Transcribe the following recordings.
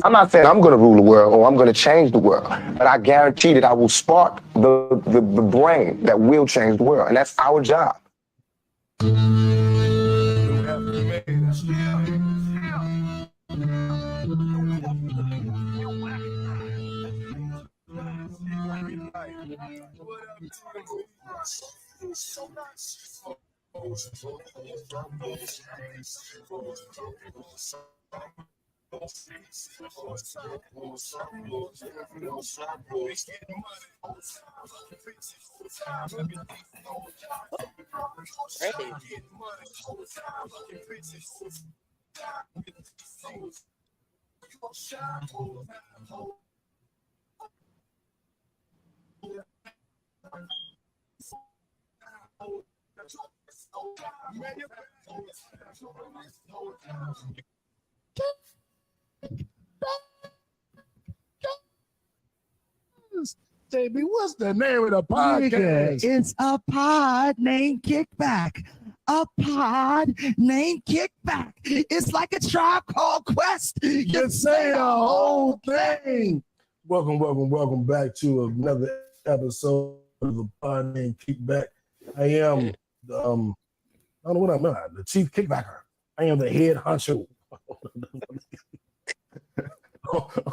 I'm not saying I'm going to rule the world or I'm going to change the world, but I guarantee that I will spark the brain that will change the world, and that's our job. Right. JB, what's the name of the podcast? It's a pod named Kickback. A pod named Kickback. It's like a Tribe Called Quest. You say the whole thing. Welcome back to another episode of the pod named Kickback. I am I don't know what I'm at, the chief kickbacker. I am the head honcho.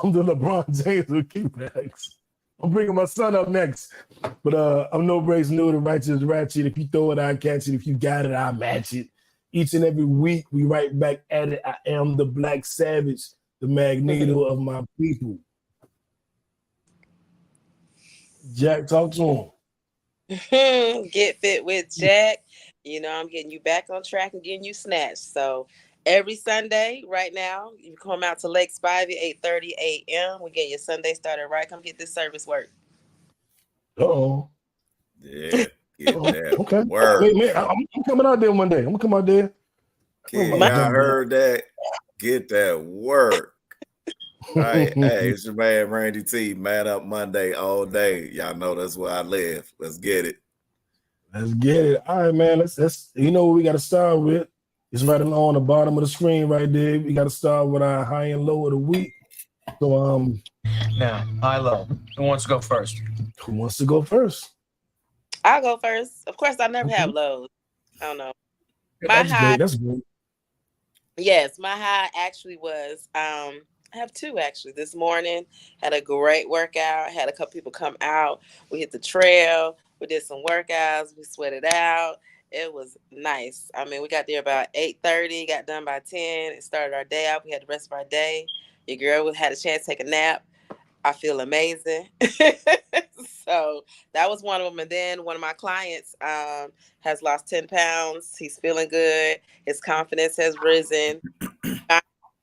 I'm the LeBron James of kickbacks. I'm bringing my son up next, but I'm no breaks new, the righteous ratchet. If you throw it, I catch it. If you got it, I match it. Each and every week, we right back at it. I am the Black Savage, the Magneto of my people. Jack, talk to him. Get fit with Jack. You know, I'm getting you back on track and getting you snatched. So every Sunday, right now, you come out to Lake Spivey, 8:30 a.m. We get your Sunday started right. Come get this service work. Uh-oh. Yeah, get that okay. work. Wait, man, I'm coming out there one day. I'm going to come out there. Kid, I heard that. Get that work. All right, hey, it's your man Randy T. Man Up Monday all day. Y'all know that's where I live. Let's get it. Let's get it. All right, man. Let's you know what we got to start with. It's right along the bottom of the screen right there. We got to start with our high and low of the week. So now high low. Who wants to go first? Who wants to go first? I'll go first. Of course, I never have lows. I don't know. That's great. Yes, my high actually was I have two actually. This morning had a great workout. Had a couple people come out. We hit the trail. We did some workouts. We sweated out. It was nice. I mean, we got there about 8:30, got done by 10. It started our day out. We had the rest of our day. Your girl had a chance to take a nap. I feel amazing. So that was one of them. And then one of my clients has lost 10 pounds. He's feeling good. His confidence has risen.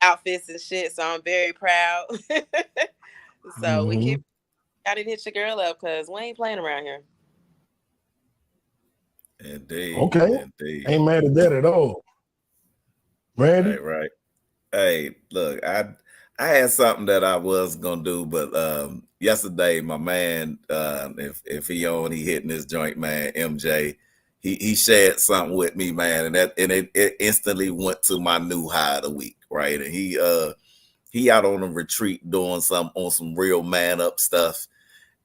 Outfits and shit. So I'm very proud. So we keep, I didn't hit your girl up because we ain't playing around here. Indeed. Okay. Indeed. Ain't mad at that at all. Randy? Right. Hey, look, I had something that I was gonna do, but yesterday my man, if he hitting his joint, man, MJ, he shared something with me, man, and it instantly went to my new high of the week, right? And he out on a retreat doing some real man up stuff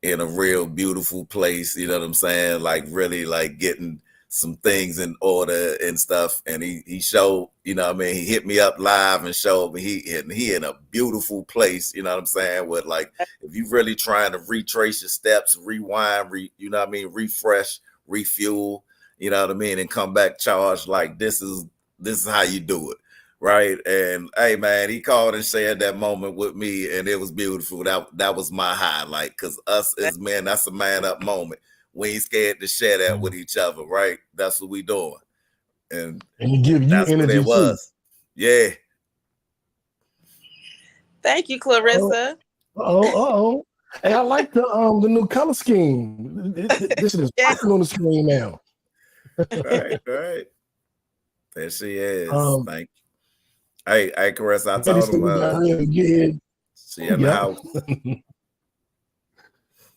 in a real beautiful place, you know what I'm saying? Like really like getting some things in order and stuff. And he showed, you know what I mean? He hit me up live and showed me he in a beautiful place, you know what I'm saying? With like, if you really trying to retrace your steps, rewind, you know what I mean? Refresh, refuel, you know what I mean? And come back charged, like this is how you do it. Right. And hey, man, he called and shared that moment with me, and it was beautiful. That was my highlight, because us as men, that's a man up moment. We ain't scared to share that with each other. Right. That's what we doing. And you give you that's energy what it was. Too. Yeah. Thank you, Clarissa. Hey, I like the new color scheme. This is popping on the screen now. Right. There she is. Thank you. Hey, Caressa, I told him she in the house.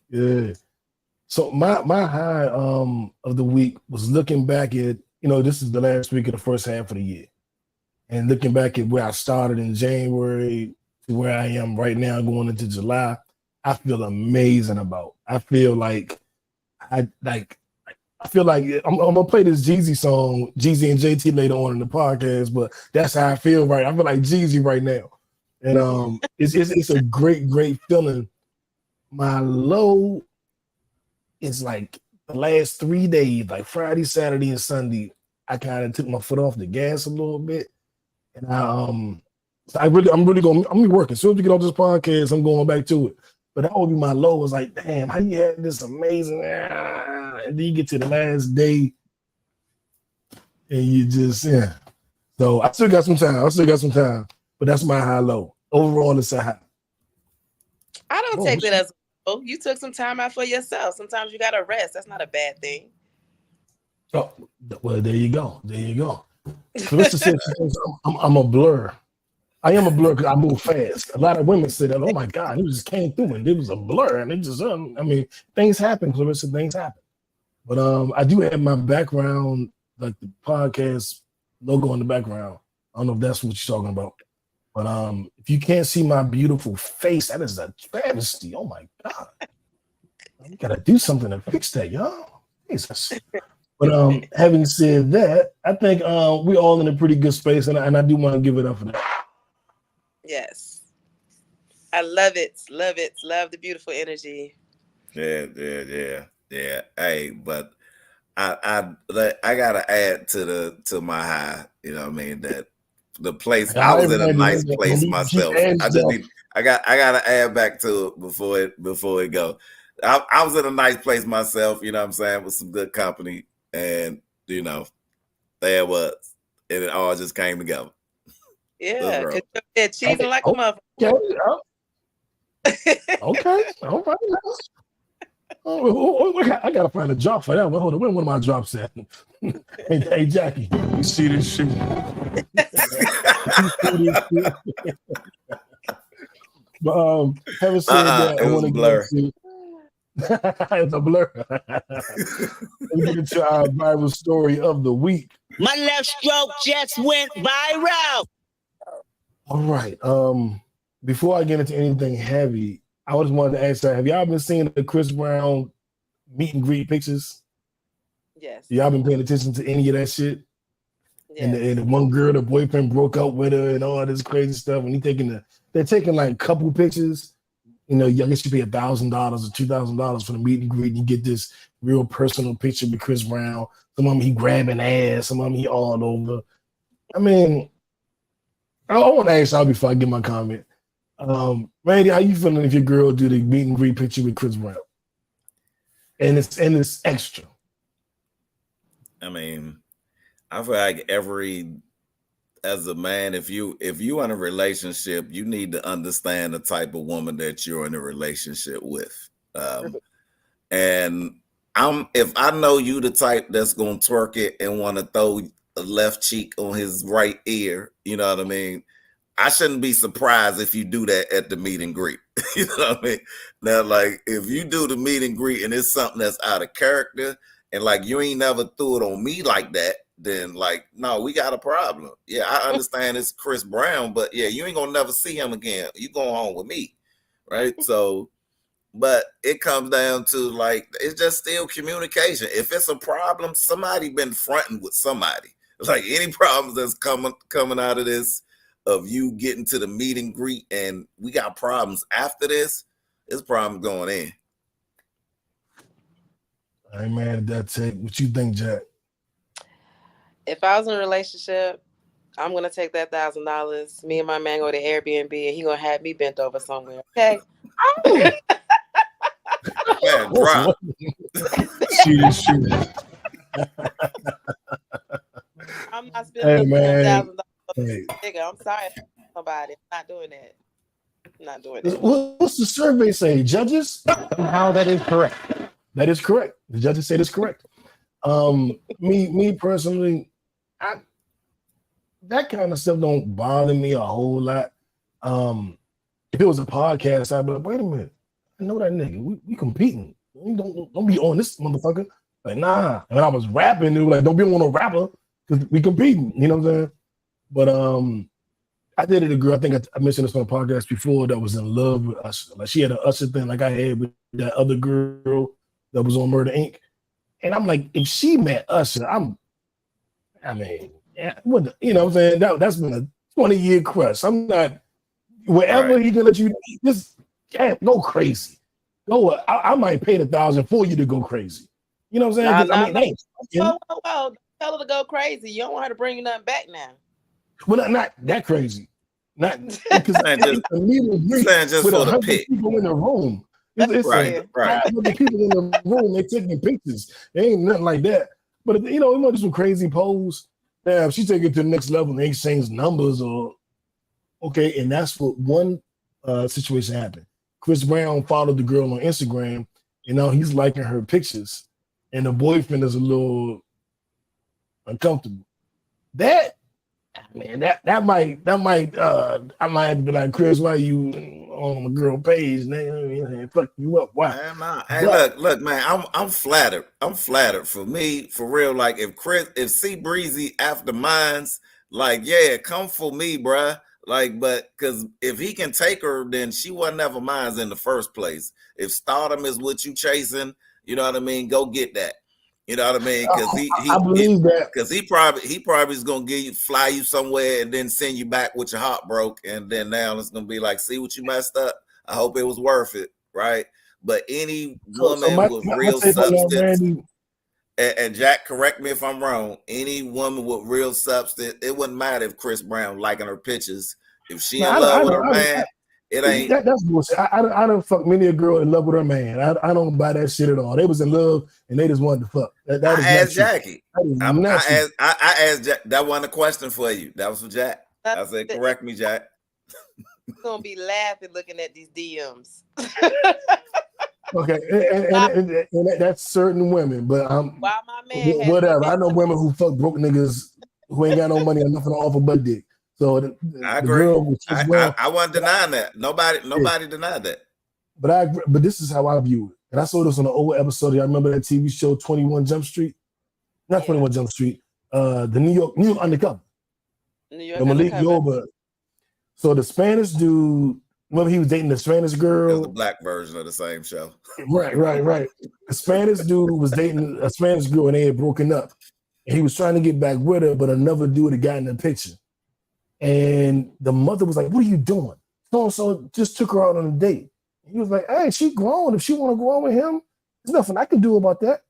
Yeah. So my high of the week was looking back at, this is the last week of the first half of the year. And looking back at where I started in January to where I am right now going into July, I feel amazing about. I feel like I'm gonna play this Jeezy song, Jeezy and JT later on in the podcast, but that's how I feel right. I feel like Jeezy right now. And it's a great feeling. My low is like the last 3 days, like Friday, Saturday, and Sunday, I kind of took my foot off the gas a little bit. And I'm gonna be working. As soon as we get off this podcast, I'm going back to it. But that would be my low. Was like, damn, how you had this amazing, and then you get to the last day, and you just So I still got some time. But that's my high low. Overall, it's a high. I don't take that as oh, you took some time out for yourself. Sometimes you gotta rest. That's not a bad thing. Oh, well, there you go. Clarissa said I'm a blur. I am a blur because I move fast. A lot of women say that, oh my God, it just came through and it was a blur. And it just, things happen, Clarissa, things happen. But I do have my background, like the podcast logo in the background. I don't know if that's what you're talking about. But if you can't see my beautiful face, that is a travesty. Oh my God. You gotta do something to fix that, y'all. Jesus. But having said that, I think we're all in a pretty good space, and I do want to give it up for that. Yes. I love it. Love the beautiful energy. Yeah. Hey, but I gotta add to my high, you know what I mean? That the place I was in a nice place myself. I gotta add back to it before it go. I was in a nice place myself, you know what I'm saying, with some good company, and you know, there it was, and it all just came together. Yeah, because you're cheesing like a mother. Okay, all right. I gotta find a drop for that one. Hold on, where one of my drops at? Hey, Jackie, you see this shit? But having said that, I want to blur. It's a blur. Let's get into our viral story of the week. My left stroke just went viral. All right. Before I get into anything heavy, I just wanted to ask, have y'all been seeing the Chris Brown meet and greet pictures? Yes. Y'all been paying attention to any of that shit? Yes. And the one girl, the boyfriend broke up with her and all this crazy stuff. And they're taking like a couple pictures. You know, I guess you pay $1,000 or $2,000 for the meet and greet, and you get this real personal picture with Chris Brown. Some of them he grabbing ass, some of them he all over. I mean, I want to ask y'all before I give my comment. Randy, how you feeling if your girl do the meet and greet picture with Chris Brown? And it's extra. I mean, I feel like as a man, if you in a relationship, you need to understand the type of woman that you're in a relationship with. And if I know you the type that's gonna twerk it and want to throw a left cheek on his right ear, you know what I mean? I shouldn't be surprised if you do that at the meet and greet. You know what I mean? Now, like, if you do the meet and greet and it's something that's out of character and like you ain't never threw it on me like that, then like, no, we got a problem. Yeah, I understand it's Chris Brown, but yeah, you ain't gonna never see him again. You going home with me, right? So, but it comes down to like, it's just still communication. If it's a problem, somebody been fronting with somebody. Like any problems that's coming out of this, of you getting to the meet and greet and we got problems after this, it's problems going in. I ain't mad at that take. What you think, Jack? If I was in a relationship, I'm gonna take that $1,000. Me and my man go to Airbnb, and he gonna have me bent over somewhere. Okay. Man, drop. Shoot. I'm not spending $1,000. Hey. Nigga, I'm sorry, somebody. I'm not doing that. What's the survey say, judges? Somehow that is correct. That is correct. The judges say that's correct. Me personally, that kind of stuff don't bother me a whole lot. If it was a podcast, I'd be like, wait a minute, I know that nigga. We competing. Don't be on this motherfucker. Like, nah. And when I was rapping, they were like, don't be on a rapper because we competing. You know what I'm saying? But I dated a girl, I think I mentioned this on the podcast before, that was in love with Usher. Like she had an Usher thing like I had with that other girl that was on Murder Inc. And I'm like, if she met Usher, yeah, you know what I'm saying? That's been a 20-year crush. I'm not, wherever he can let you, just go crazy. Go, I might pay $1,000 for you to go crazy. You know what I'm saying? Whoa. Tell her to go crazy. You don't want her to bring you nothing back now. Well, not that crazy. Not because just for the pic. People in the room. It's right. 500 people in the room. They're taking pictures. It ain't nothing like that. But you know, some crazy pose. Yeah, if she take it to the next level and they exchange numbers, or okay, and that's what one situation happened. Chris Brown followed the girl on Instagram, and now he's liking her pictures, and the boyfriend is a little uncomfortable. That might I might have to be like, Chris, why you on my girl page? Fuck you up. Why? Hey, look, man, I'm flattered. I'm flattered. For me, for real, like if C Breezy after mines, like, yeah, come for me, bruh. Like, but because if he can take her, then she wasn't ever mines in the first place. If stardom is what you chasing, you know what I mean, go get that. You know what I mean? Because he probably is gonna fly you somewhere and then send you back with your heart broke, and then now it's gonna be like, see what you messed up. I hope it was worth it, right? But any woman with real substance, and Jack, correct me if I'm wrong. Any woman with real substance, it wouldn't matter if Chris Brown liking her pictures. If she in love with her man, it ain't. That's bullshit. I don't fuck many a girl in love with her man. I don't buy that shit at all. They was in love and they just wanted to fuck. I asked Jackie. I asked Jack. That wasn't a question for you. That was for Jack. I said, correct me, Jack. You're gonna be laughing looking at these DMs. Okay, and that's certain women, but while my man whatever. I know women who fuck broke niggas who ain't got no money or nothing to offer but dick. So I agree. I wasn't denying that. Nobody denied that. But this is how I view it. And I saw this on an old episode. I remember that TV show 21 Jump Street. Not 21 Jump Street. The New York Undercover. Malik Yoba. So the Spanish dude, remember he was dating the Spanish girl. It was the black version of the same show. Right. The Spanish dude was dating a Spanish girl and they had broken up. And he was trying to get back with her, but another dude had gotten in the picture. And the mother was like, what are you doing? So just took her out on a date. He was like, hey, she grown. If she want to go on with him, there's nothing I can do about that.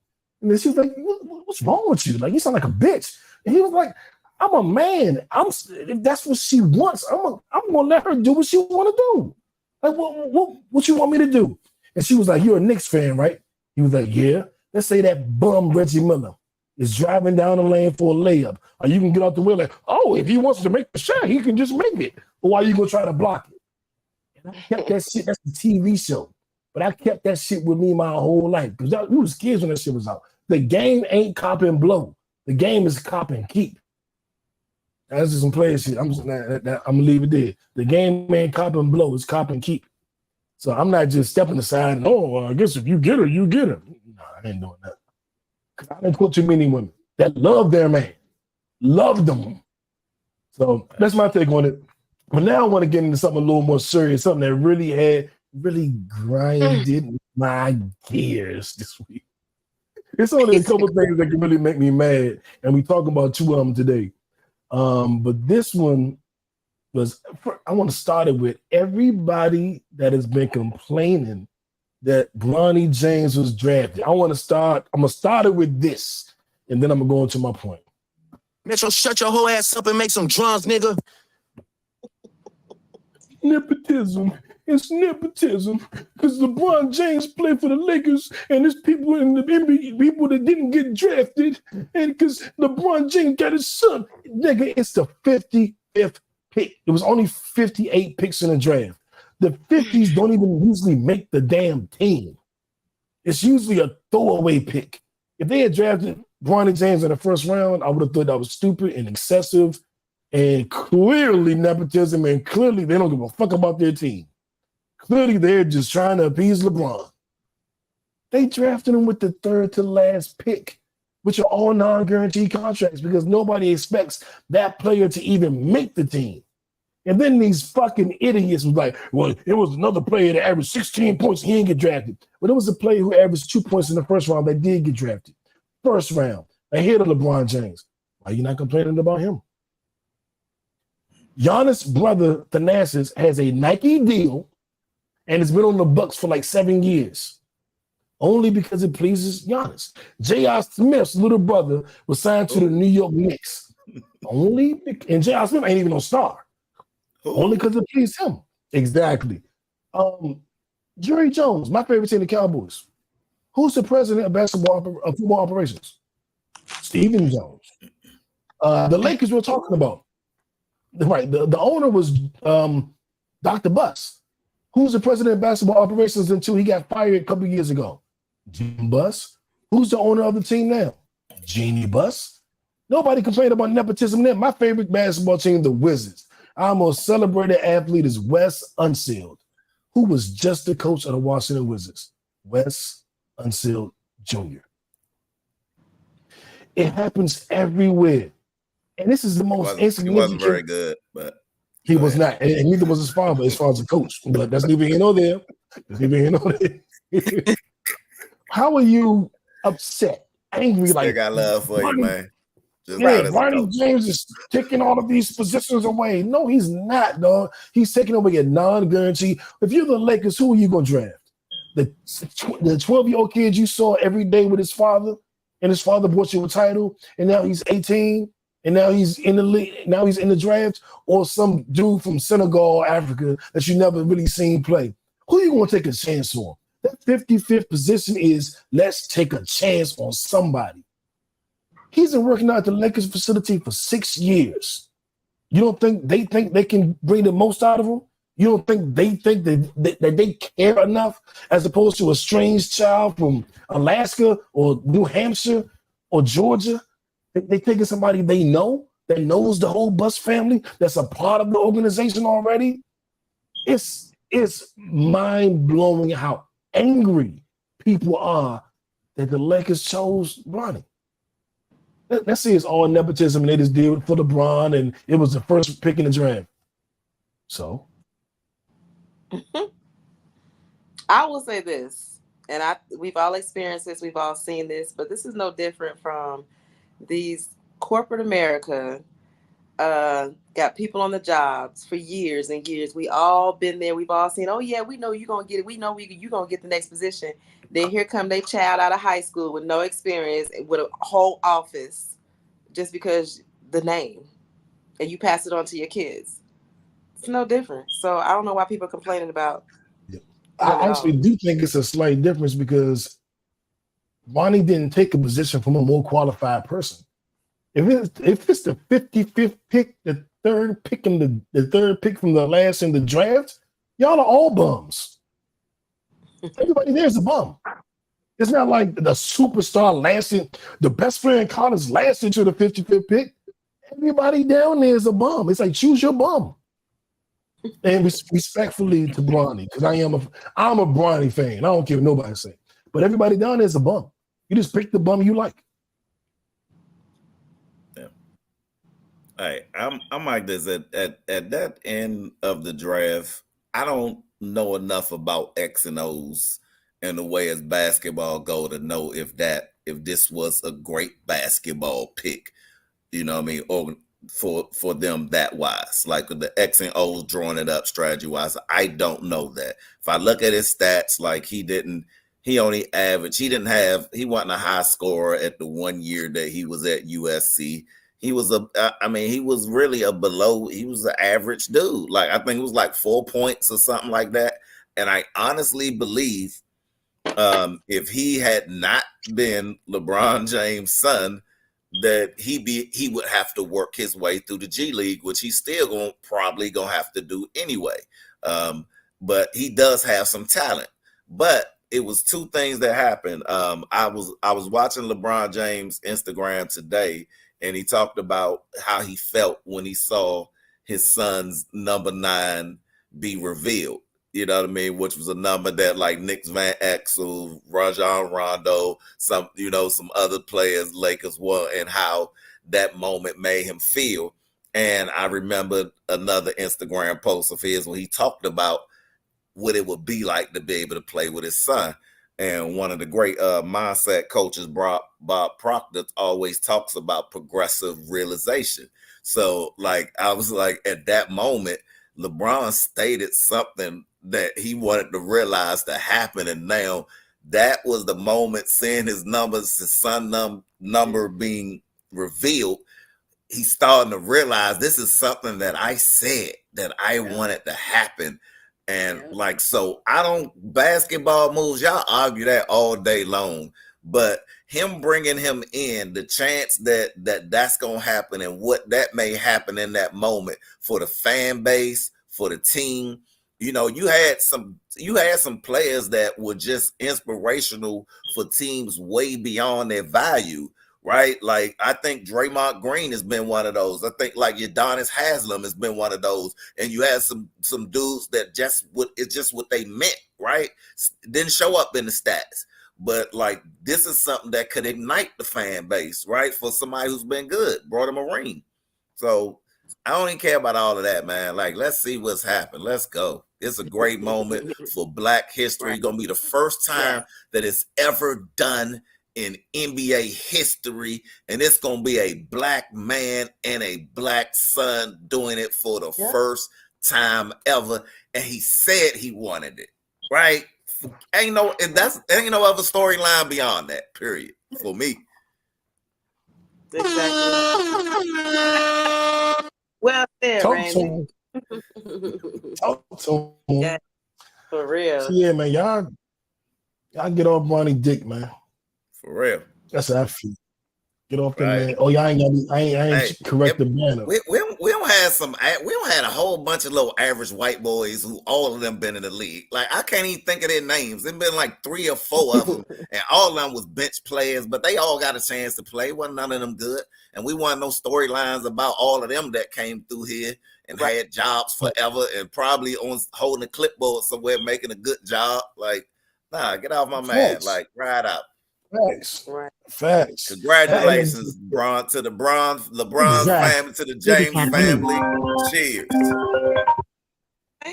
And then she was like, what's wrong with you? Like, you sound like a bitch. And he was like, I'm a man. If that's what she wants, I'm gonna let her do what she want to do. Like, what you want me to do? And she was like, you're a Knicks fan, right? He was like, yeah. Let's say that bum Reggie Miller is driving down the lane for a layup. Or you can get out the way like, oh, if he wants to make the shot, he can just make it. Or why are you gonna try to block it? And I kept that shit. That's the TV show. But I kept that shit with me my whole life. Because we was kids when that shit was out. The game ain't cop and blow. The game is cop and keep. That's just some player shit. I'm gonna leave it there. The game ain't cop and blow. It's cop and keep. So I'm not just stepping aside and, I guess if you get her, you get her. No, I ain't doing that. Because I didn't put too many women that love their man. Love them. So that's my take on it. But now I want to get into something a little more serious, something that really grinded my gears this week. It's only a couple things that can really make me mad, and we talk about two of them today. But this one was, I want to start it with everybody that has been complaining that Bronny James was drafted. I'm going to start it with this, and then I'm going to go into my point. Metro, shut your whole ass up and make some drums, nigga. Nepotism. It's nepotism. Because LeBron James played for the Lakers, and there's people in the NBA, people that didn't get drafted, and because LeBron James got his son. Nigga, it's the 55th pick. It was only 58 picks in the draft. The 50s don't even usually make the damn team. It's usually a throwaway pick. If they had drafted Bronny James in the first round, I would have thought that was stupid and excessive and clearly nepotism, and clearly they don't give a fuck about their team. Clearly they're just trying to appease LeBron. They drafted him with the third to last pick. which are all non-guaranteed contracts because nobody expects that player to even make the team. And then these fucking idiots was like, well, it was another player that averaged 16 points. He didn't get drafted. But it was a player who averaged 2 points in the first round that did get drafted. First round, ahead of LeBron James. Why are you not complaining about him? Giannis' brother, Thanasis, has a Nike deal and has been on the Bucks for like 7 years. Only because it pleases Giannis. J.R. Smith's little brother was signed to the New York Knicks. And J.R. Smith ain't even no star. Only because it pleased him. Exactly. Jerry Jones, my favorite team, the Cowboys. Who's the president of football operations? Stephen Jones. The Lakers we're talking about. Right. The owner was Dr. Buss. Who's the president of basketball operations until he got fired a couple years ago? Jim Buss. Who's the owner of the team now? Jeannie Buss. Nobody complained about nepotism then. My favorite basketball team, the Wizards. Our most celebrated athlete is Wes Unseld, who was just the coach of the Washington Wizards. Wes Unseld Jr. It happens everywhere. And this is the most insignificant. He wasn't very good, but he was not. And neither was his father as far as a coach. But that's neither here nor there. That's neither here nor there. How are you upset, angry? Still like got love for you, man. Bronny James is taking all of these positions away. No, he's not, dog. He's taking away a non-guarantee. If you're the Lakers, who are you going to draft? The 12-year-old kid you saw every day with his father, and his father brought you a title, and now he's 18, and now he's in the league, now he's in the draft, or some dude from Senegal, Africa, that you never really seen play. Who are you going to take a chance on? That 55th position is let's take a chance on somebody. He's been working out at the Lakers facility for 6 years. You don't think they can bring the most out of him? You don't think that they care enough as opposed to a strange child from Alaska or New Hampshire or Georgia? They taking somebody they know that knows the whole Buss family, that's a part of the organization already. It's mind-blowing how angry people are that the Lakers chose Bronny. Let's say it's all nepotism and they just did it for LeBron and it was the first pick in the draft. So? I will say this, and we've all experienced this, we've all seen this, but this is no different from these corporate America got people on the jobs for years and years. We all been there. We've all seen, oh yeah, we know you're going to get it. We know you're going to get the next position. Then here come they child out of high school with no experience, with a whole office, just because the name, and you pass it on to your kids. It's no different. So I don't know why people are complaining about. I actually do think it's a slight difference because Bronny didn't take a position from a more qualified person. If it's the 55th pick, the third pick from the last in the draft, y'all are all bums. Everybody there's a bum. It's not like the superstar lasted, the best player in college lasted to the 55th pick. Everybody down there is a bum. It's like choose your bum. And respectfully to Bronny, because I'm a Bronny fan. I don't care what nobody say. But everybody down there is a bum. You just pick the bum you like. Yeah. Hey, I'm like this at that end of the draft. I don't know enough about X and O's and the way as basketball go to know if this was a great basketball pick, you know what I mean, or for them that wise, like the X and O's drawing it up strategy wise. I don't know that. If I look at his stats, like he wasn't a high scorer at the 1 year that he was at USC. He was he was an average dude. Like, I think it was like 4 points or something like that. And I honestly believe if he had not been LeBron James' son, that he would have to work his way through the G League, which he's still probably gonna have to do anyway. But he does have some talent. But it was two things that happened. I was watching LeBron James' Instagram today, and he talked about how he felt when he saw his son's number 9 be revealed. You know what I mean? Which was a number that like Nick Van Exel, Rajon Rondo, some other players, Lakers won, and how that moment made him feel. And I remember another Instagram post of his when he talked about what it would be like to be able to play with his son. And one of the great mindset coaches, Bob Proctor, always talks about progressive realization. So like, I was like, at that moment, LeBron stated something that he wanted to realize to happen. And now that was the moment, seeing his numbers, his son number being revealed, he's starting to realize this is something that I said that I wanted to happen. And like, so basketball moves, y'all argue that all day long, but him bringing him in, the chance that's going to happen and what that may happen in that moment for the fan base, for the team. You know, you had some players that were just inspirational for teams way beyond their value. Right, like I think Draymond Green has been one of those. I think like Udonis Haslem has been one of those. And you had some dudes that it's just what they meant. Right, didn't show up in the stats, but like this is something that could ignite the fan base. Right, for somebody who's been good, brought him a ring. So I don't even care about all of that, man. Like, let's see what's happened. Let's go. It's a great moment for Black history. It's gonna be the first time that it's ever done in NBA history, and it's gonna be a Black man and a Black son doing it for the first time ever. And he said he wanted it, right? Ain't no other storyline beyond that, period, for me. Exactly. Well said, Randy. Talk to him. Yeah, for real. So yeah, man, y'all get off Bronny dick, man. For real. That's how I feel. Get off the man. Oh, y'all ain't got I ain't correct the banner. We don't have a whole bunch of little average white boys who all of them been in the league. Like I can't even think of their names. There's been like 3 or 4 of them, and all of them was bench players, but they all got a chance to play. Wasn't none of them good, and we want no storylines about all of them that came through here and had jobs forever and probably on holding a clipboard somewhere making a good job. Like, nah, get off my man. Like, ride out. Facts. Right. Facts. Congratulations, LeBron, to the LeBron's family, to the James family. Cheers.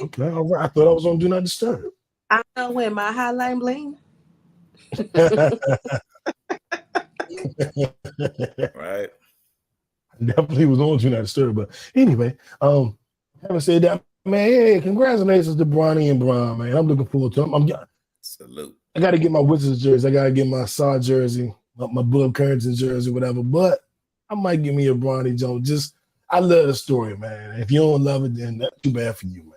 Okay, all right. I thought I was on Do Not Disturb. I know when my hotline bling. Right. I definitely was on Do Not Disturb. But anyway, having said that, man, hey, congratulations to Bronny and Bron, man. I'm looking forward to them. Salute. I got to get my Wizards jersey. I got to get my Saw jersey, my Bullet Currency jersey, whatever. But I might give me a Bronny Jones. I love the story, man. If you don't love it, then that's too bad for you, man.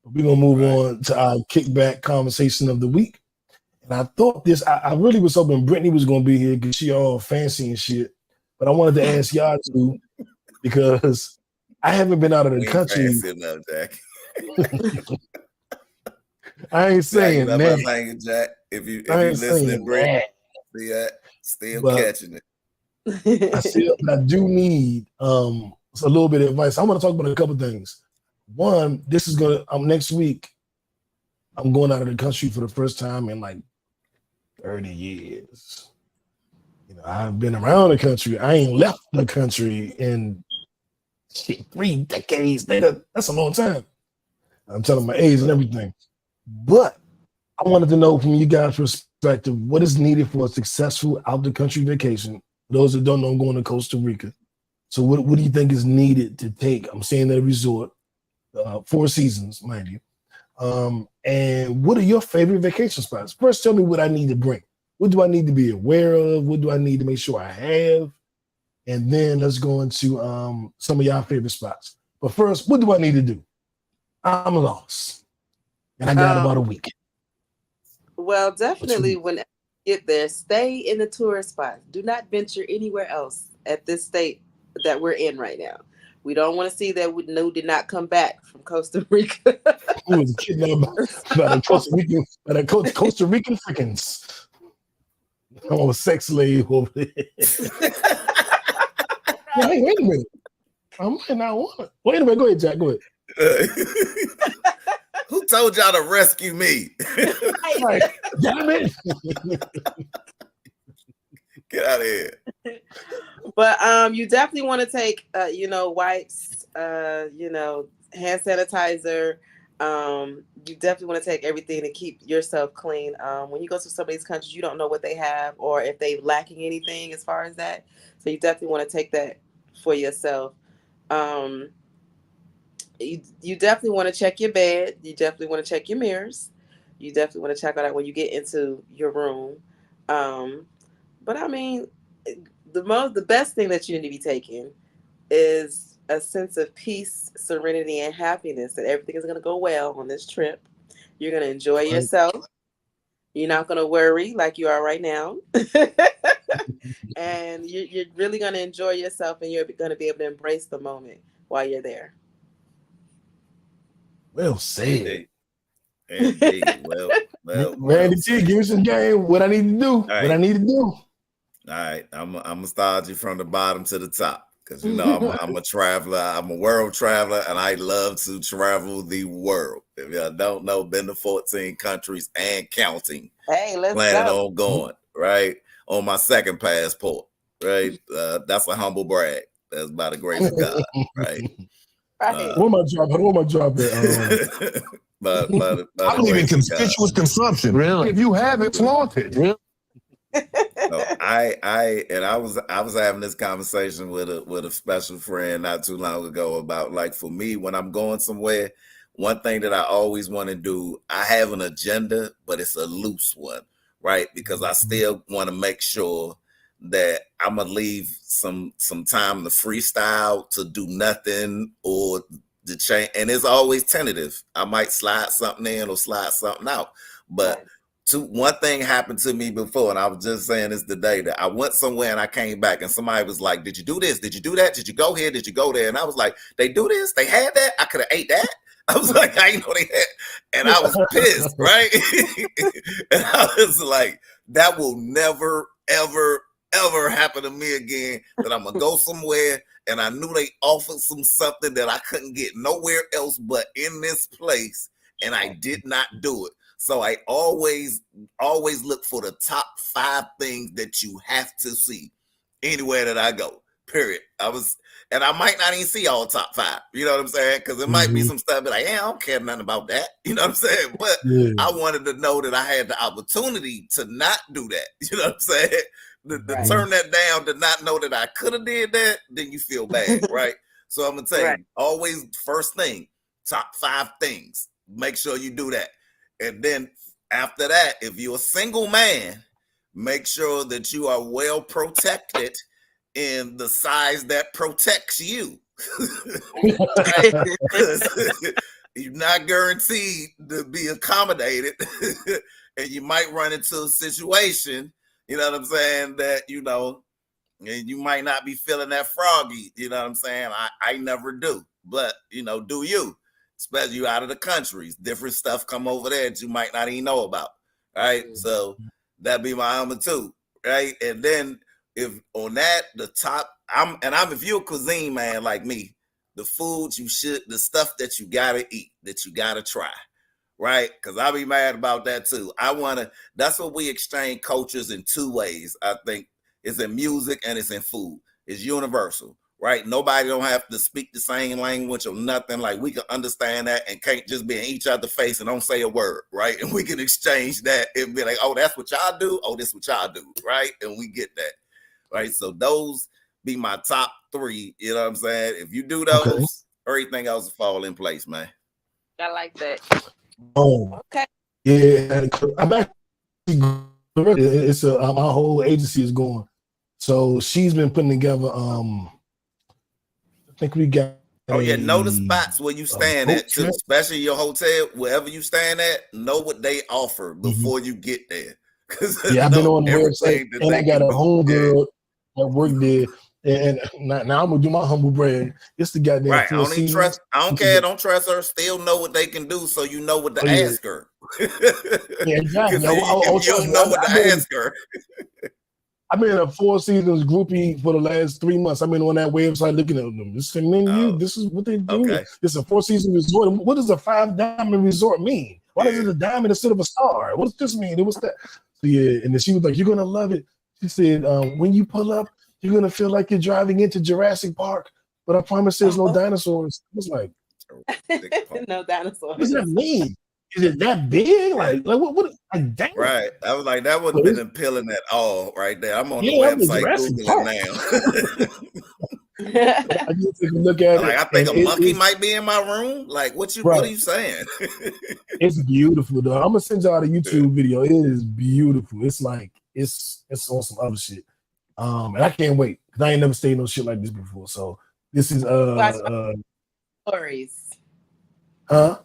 But we're going to move on to our kickback conversation of the week. And I thought I really was hoping Brittany was going to be here because she all fancy and shit. But I wanted to ask y'all too, because I haven't been out of the country. Fancy enough, Jack. I ain't saying that. Jack. If you listening, Brittany, see that? Still catching it. I do need a little bit of advice. I want to talk about a couple things. One, this is next week. I'm going out of the country for the first time in like 30 years. You know, I've been around the country. I ain't left the country in 3 decades. That's a long time. I'm telling my age and everything. But I wanted to know from you guys' perspective, what is needed for a successful out-the-country vacation? Those that don't know, I'm going to Costa Rica. So what do you think is needed to take? I'm staying at a resort, 4 seasons, mind you. And what are your favorite vacation spots? First, tell me what I need to bring. What do I need to be aware of? What do I need to make sure I have? And then let's go into some of y'all favorite spots. But first, what do I need to do? I'm lost. And I got about a week. Well, definitely when you get there, stay in the tourist spots. Do not venture anywhere else at this state that we're in right now. We don't want to see that New did not come back from Costa Rica. Who was kidnapped by the Costa Rican freakins. I'm a sex slave over there. Hey, wait a minute. I might not want it. Wait a minute. Go ahead, Jack. Go ahead. Who told y'all to rescue me. Right. Damn it. Get out of here. But you definitely want to take wipes, hand sanitizer. You definitely want to take everything to keep yourself clean. When you go to some of these countries, you don't know what they have or if they lacking anything as far as that. So you definitely want to take that for yourself. You definitely want to check your bed. You definitely want to check your mirrors. You definitely want to check on that when you get into your room. But I mean, the best thing that you need to be taking is a sense of peace, serenity, and happiness that everything is going to go well on this trip. You're going to enjoy yourself. You're not going to worry like you are right now. And you're really going to enjoy yourself, and you're going to be able to embrace the moment while you're there. Well said. Indeed. Well, Randy T, give me some game. What I need to do. Right. What I need to do. All right. I'm gonna start you from the bottom to the top. Because I'm a traveler, I'm a world traveler, and I love to travel the world. If y'all don't know, been to 14 countries and counting. Hey, let's planning go. on going, right? On my second passport, right? That's a humble brag. That's by the grace of God, right? Right. What am I dropping? What am I dropping? I believe in conspicuous consumption. Really? If you have it, flaunt it. Really? I was having this conversation with a special friend not too long ago about, like, for me, when I'm going somewhere, one thing that I always want to do, I have an agenda, but it's a loose one, right? Because I still want to make sure that I'm gonna leave some time to freestyle, to do nothing, or to change. And it's always tentative. I might slide something in or slide something out, but one thing happened to me before, and I was just saying this today, that I went somewhere and I came back and somebody was like, "Did you do this? Did you do that? Did you go here? Did you go there?" And I was like, "They do this? They had that? I could have ate that." I was like, "I didn't know they had," and I was pissed, right? And I was like, "That will never, ever, ever happen to me again. That I'm gonna go somewhere and I knew they offered something that I couldn't get nowhere else but in this place, and I did not do it." So I always look for the top 5 things that you have to see anywhere that I go, period. And I might not even see all top 5, you know what I'm saying? Because it might be some stuff, but like, I don't care nothing about that, you know what I'm saying? But I wanted to know that I had the opportunity to not do that, you know what I'm saying? To turn that down, to not know that I could have did that, then you feel bad, right? So I'm going to tell you, always first thing, top 5 things. Make sure you do that. And then after that, if you're a single man, make sure that you are well protected in the size that protects you. You're not guaranteed to be accommodated. And you might run into a situation, you know what I'm saying, that, and you might not be feeling that froggy, you know what I'm saying? I never do. But, do you? Especially you out of the countries, different stuff come over there that you might not even know about, right? So that'd be my number 2, right? And then if on that, the top, if you're a cuisine man like me, the the stuff that you gotta eat, that you gotta try, right? Because I'll be mad about that too. That's what we exchange cultures in 2 ways. I think it's in music and it's in food. It's universal. Right? Nobody don't have to speak the same language or nothing. Like, we can understand that and can't just be in each other's face and don't say a word, right? And we can exchange that and be like, "Oh, that's what y'all do. Oh, this what y'all do," right? And we get that, right? So those be my top 3. You know what I'm saying? If you do those, everything else will fall in place, man. I like that. Oh, okay. Yeah, I'm actually. It's my whole agency is going. So she's been putting together. I think we got. Oh yeah, know the spots where you staying at too, especially your hotel, wherever you staying at. Know what they offer before you get there. Yeah, I've been on the website, and I got a homegirl that worked there. And now I'm gonna do my humble brag. It's the goddamn right. I don't care. Don't trust her. Still know what they can do, so you know what to ask her. Yeah, exactly. You don't know what to ask her. I've been a Four Seasons groupie for the last 3 months. I've been on that website looking at them. This is the menu. Oh, This is what they do. okay. It's a Four Seasons resort. What does a 5-diamond resort mean? Why is it a diamond instead of a star? What does this mean? It was that. So yeah, and then she was like, "You're gonna love it." She said, "When you pull up, you're gonna feel like you're driving into Jurassic Park, but I promise there's no dinosaurs." I was like, No dinosaurs. "What does that mean? Is it that big? Like what? Like damn." Right. I was like, that wouldn't have been appealing at all right there. I'm on the Yeah, I'm in website Jurassic Googling Park. now. I just take a look at Like, it. I think and a monkey might be in my room. Like, what are you saying? It's beautiful though. I'm gonna send y'all the YouTube video. It is beautiful. It's like it's on some other shit. And I can't wait because I ain't never stayed no shit like this before. So this is stories. Huh?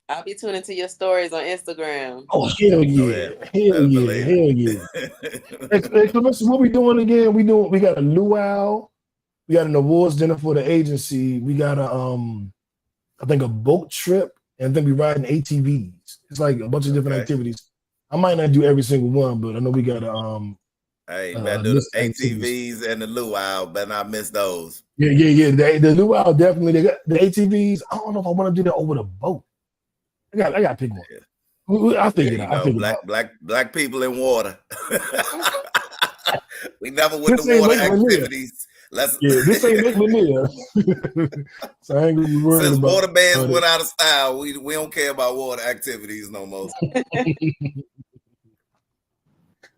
I'll be tuning to your stories on Instagram. Oh hell yeah. Hell yeah. Listen, what we doing again? We got a luau. We got an awards dinner for the agency. We got I think a boat trip, and then we riding ATVs. It's like a bunch of different activities. I might not do every single one, but I know we got Hey, you better do the ATVs and the luau. Better not miss those. Yeah. The luau definitely. They got the ATVs. I don't know if I want to do that over the boat. I got to pick one. Yeah. I think black people in water. We never went to water activities. This ain't Lake Lanier. So I ain't gonna be worried Since about water bands went out of style, we don't care about water activities no more.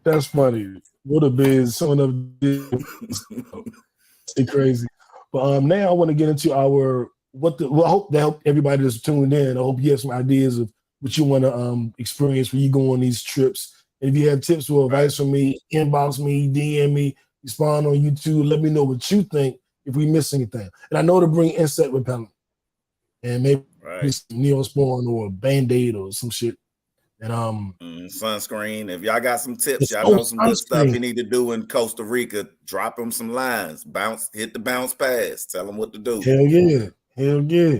That's funny. Water bands, some of them it's crazy. But now I want to get into our I hope that helped everybody that's tuned in. I hope you have some ideas of what you want to experience when you go on these trips. And if you have tips or advice from me, inbox me, DM me, respond on YouTube. Let me know what you think if we miss anything. And I know to bring insect repellent and maybe some Neosporin or a Band-Aid or some shit. And sunscreen. If y'all got some tips, y'all know some good stuff you need to do in Costa Rica. Drop them some lines. Hit the bounce pass. Tell them what to do. Hell yeah.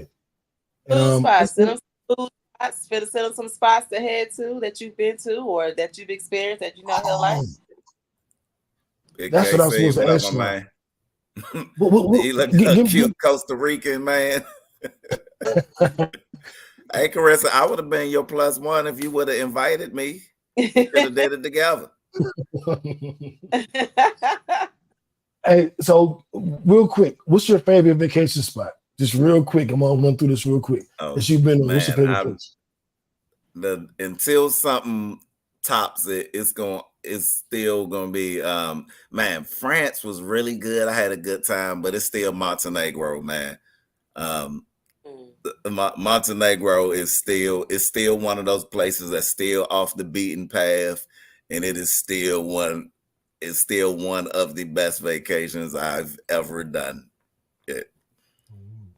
Food spots. Send them food spots. Send them some spots to head to that you've been to or that you've experienced that you know he'll like. That's what I was supposed to ask you. Man. He look a cute Costa Rican man. Hey, Carissa, I would have been your +1 if you would have invited me. We could have did it together. Hey, so real quick, what's your favorite vacation spot? Just real quick. I'm gonna run through this real quick. That you've been on. What's your favorite place? Until something tops it, it's still gonna be France was really good. I had a good time, but it's still Montenegro, man. Montenegro is still one of those places that's still off the beaten path, and it is still one of the best vacations I've ever done.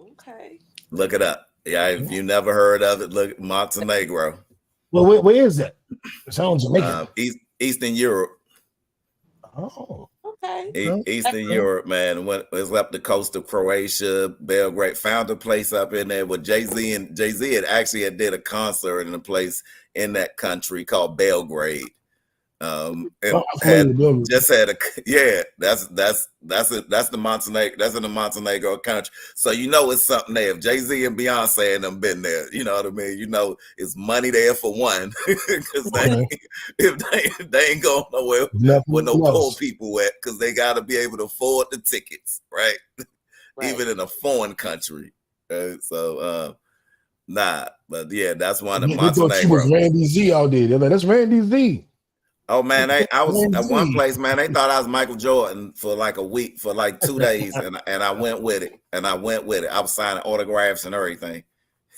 Okay. Look it up. Yeah, if you never heard of it, look Montenegro. Well, where is that? It sounds Jamaican. Eastern Europe. Oh. Okay. Eastern Europe, man. It's up the coast of Croatia, Belgrade. Found a place up in there where Jay-Z had did a concert in a place in that country called Belgrade. That's the Montenegro. That's in the Montenegro country. So you know it's something there. If Jay-Z and Beyonce and them been there, you know what I mean. You know it's money there for one, because they ain't going nowhere with no poor people at, because they got to be able to afford the tickets, right? Even in a foreign country. So but yeah, that's one of Montenegro. They thought you was Randy Z out there. They're like, that's Randy Z. Oh man, I was at one place, man. They thought I was Michael Jordan for like a week, for like 2 days, and I went with it. I was signing autographs and everything.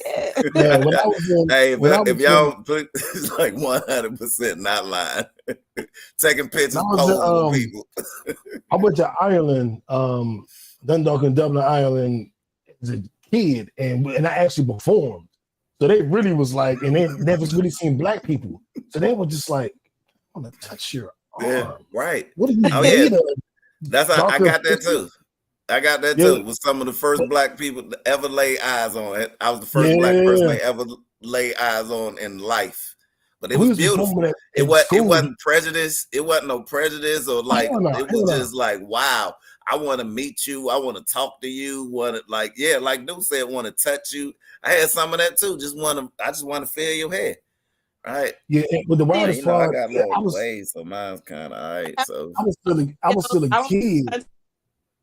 Yeah, if y'all put, it's like 100% not lying. Taking pictures, posing with people. I went to Ireland, Dundalk and Dublin, Ireland, as a kid, and I actually performed. So they really was like, and they never really seen black people. So they were just like, I want to touch your arm. Yeah, right. What are you made of? That's how I got that too. I got that too. It was some of the first black people to ever lay eyes on it. I was the first black person they ever lay eyes on in life. but it We was was beautiful. performing It at school. wasn't prejudice. It wasn't no prejudice or like Hell no, it was hell no. just like, wow, I want to meet you. I want to talk to you. Want to like, yeah, like Duke said, want to touch you. I had some of that too. I just want to feel your head. Right. Yeah, but the Yeah, wildest you know, I part, got a I little was ways, so mine's kind of all right. So I was still a I kid. don't,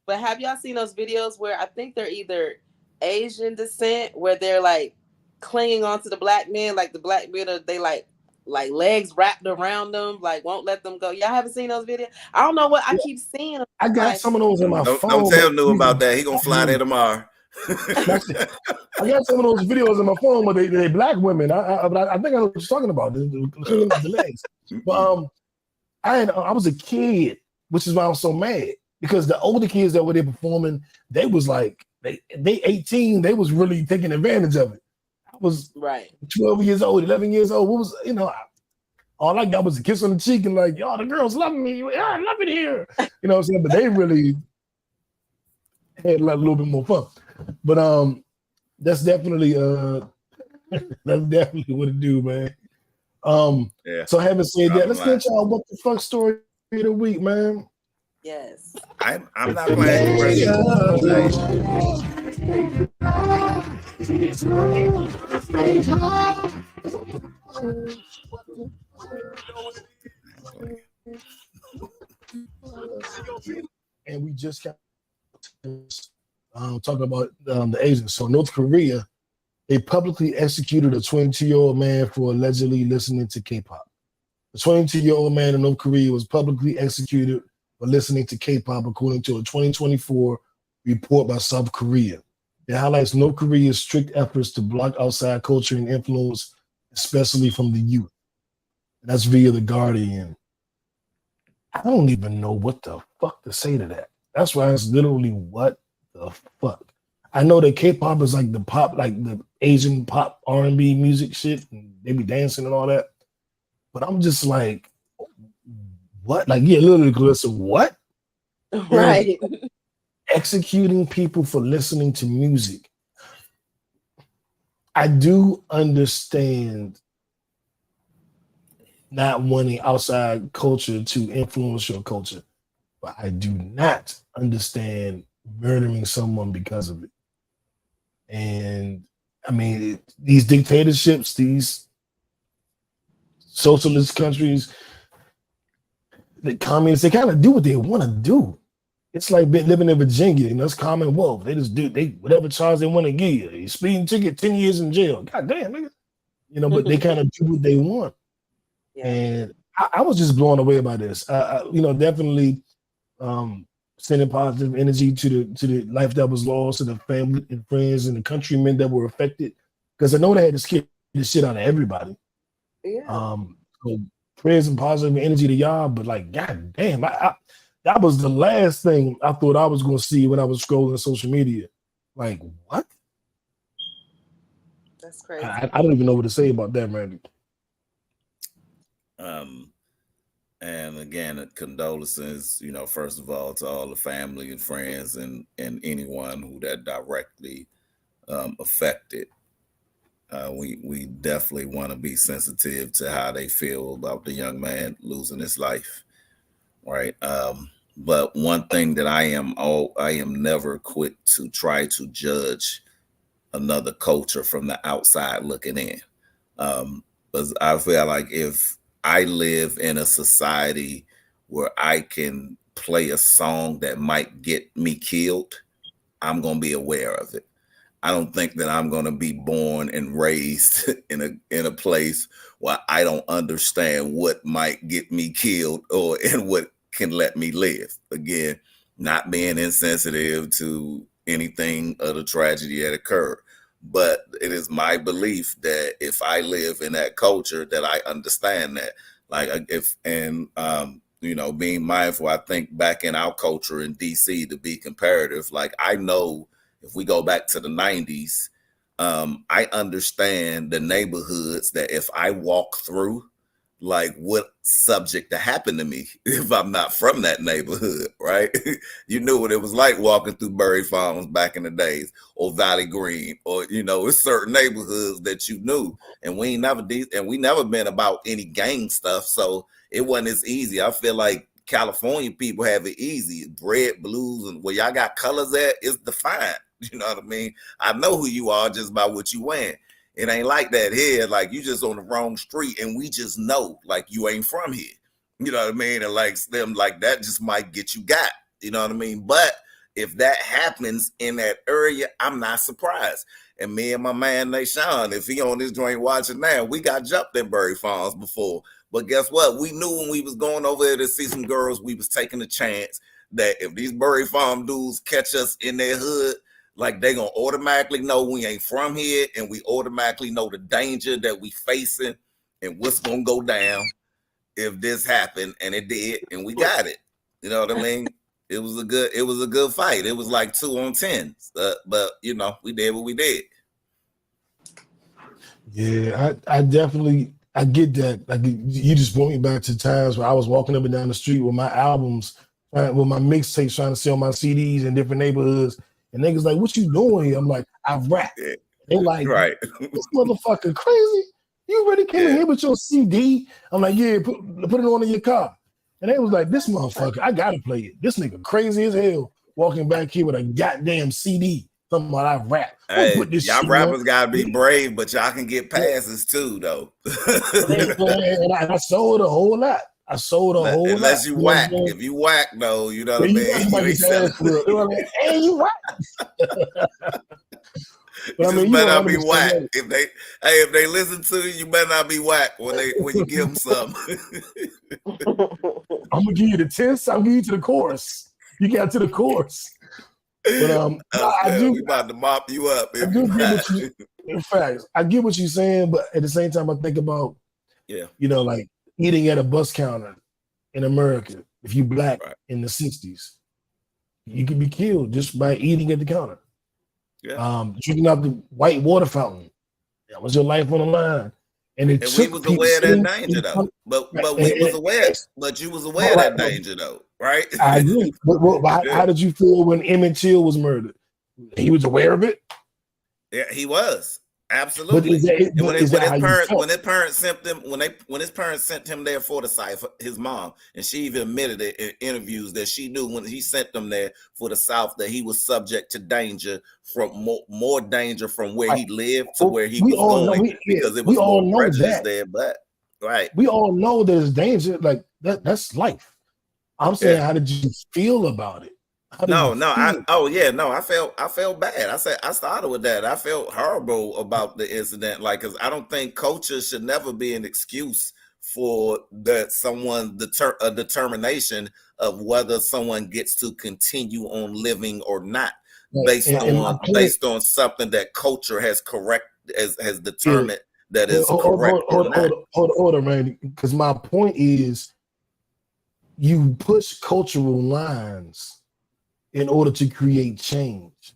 but have y'all seen those videos where I think they're either Asian descent, where they're like clinging onto the black men, like the black men are they like legs wrapped around them, like won't let them go. Y'all haven't seen those videos? I don't know what I keep seeing. I got Like, some of those in my don't phone. tell but New about that. He gonna fly there tomorrow. I got some of those videos in my phone where they black women. I think I know what you're talking about. Cleaning up the legs. But I was a kid, which is why I was so mad, because the older kids that were there performing, they was like they 18, they was really taking advantage of it. I was right. 12 years old, 11 years old. What was, all I got was a kiss on the cheek and like, y'all, the girls love me. I love it here. You know what I'm saying? But they really had like a little bit more fun. But that's definitely that's definitely what it do, man. Yeah. So having said that, let's Bottom get y'all what the fuck story of the week, man. Yes. I'm not playing And we just got talking about the Asians. So North Korea, they publicly executed a 22-year-old man for allegedly listening to K-pop. The 22-year-old man in North Korea was publicly executed for listening to K-pop, according to a 2024 report by South Korea. It highlights North Korea's strict efforts to block outside culture and influence, especially from the youth. That's via The Guardian. I don't even know what the fuck to say to that. That's why it's literally what the fuck. I know that K-pop is like the pop, like the Asian pop R&B music shit, and they be dancing and all that. But I'm just like, what? Like, yeah, literally, Clarissa, what? Right. Executing people for listening to music. I do understand not wanting outside culture to influence your culture, but I do not understand murdering someone because of it. And I mean, these dictatorships, these socialist countries, the communists, they kind of do what they want to do. It's like living in Virginia, it's Commonwealth. They just do whatever charge they want to give you. You speeding ticket, 10 years in jail. God damn, nigga. But they kind of do what they want. Yeah. And I was just blown away by this. Definitely sending positive energy to the life that was lost, to the family and friends and the countrymen that were affected. Because I know they had to scare the shit out of everybody. Yeah. So prayers and positive energy to y'all, but like, god damn, that was the last thing I thought I was going to see when I was scrolling social media. Like, what? That's crazy. I don't even know what to say about that, man. And again, condolences, first of all, to all the family and friends and anyone who that directly affected. We definitely want to be sensitive to how they feel about the young man losing his life, right? But one thing that I am never quick to try to judge another culture from the outside looking in. Because I feel like if I live in a society where I can play a song that might get me killed, I'm going to be aware of it. I don't think that I'm going to be born and raised in a place where I don't understand what might get me killed and what can let me live. Again, not being insensitive to anything of the tragedy that occurred. But it is my belief that if I live in that culture, that I understand that. Being mindful, I think back in our culture in DC, to be comparative, like I know if we go back to the 90s, I understand the neighborhoods that if I walk through, like what subject to happen to me if I'm not from that neighborhood, right? You knew what it was like walking through Bury Farms back in the days, or Valley Green, or it's certain neighborhoods that you knew, and we never been about any gang stuff, so it wasn't as easy. I feel like California people have it easy, red, blues, and where y'all got colors at is defined. You know what I mean? I know who you are just by what you wearing. It ain't like that here. Like, you just on the wrong street, and we just know, like, you ain't from here. You know what I mean? And like them, like that just might get you got. You know what I mean? But if that happens in that area, I'm not surprised. And me and my man Nashawn, if he on this joint watching now, we got jumped in Bury Farms before. But guess what? We knew when we was going over there to see some girls, we was taking a chance that if these Bury Farm dudes catch us in their hood, like, they gonna automatically know we ain't from here, and we automatically know the danger that we facing and what's gonna go down if this happened. And it did, and we got it. You know what I mean? It was a good fight. It was like 2 on 10, but we did what we did. Yeah, I definitely get that. Like, you just brought me back to times where I was walking up and down the street with my albums, with my mixtapes, trying to sell my CDs in different neighborhoods. And niggas like, what you doing here? I'm like, I rap. Yeah. They like, right. This motherfucker crazy. You really came in here with your CD? I'm like, yeah, put it on in your car. And they was like, this motherfucker, I gotta play it. This nigga crazy as hell, walking back here with a goddamn CD. Something about I rap. Hey, put this y'all shit rappers on. gotta be brave, but y'all can get passes too, though. And I sold a whole lot. I sold a whole lot. Unless you whack. If you whack, though, you know what I mean? You ain't selling. Hey, you whack. But you better not be whack. If they listen to you, you better not be whack when you give them something. I'm gonna give you the tense. I'll give you to the chorus. You got to the chorus. But we about to mop you up. I do get what you. In fact, I get what you're saying, but at the same time, I think about like eating at a bus counter in America. If you black in the 60s, you could be killed just by eating at the counter. Yeah. Drinking out the white water fountain. That was your life on the line. And we was aware of that danger, though. But we was aware. But you was aware of that danger, though, right? I agree. But how did you feel when Emmett Till was murdered? He was aware of it? Yeah, he was. Absolutely. When his parents sent him there for the cipher, his mom, and she even admitted it in interviews that she knew when he sent them there for the South that he was subject to danger, from more danger from where he lived to where he was going, because it was more prejudice there. But we all know there's danger. Like that's life. I'm saying, how did you feel about it? I felt bad. I started with that. I felt horrible about the incident, like, because I don't think culture should never be an excuse for a determination of whether someone gets to continue on living or not, based on something that culture has determined that is correct. Hold on, man. Because my point is, you push cultural lines in order to create change.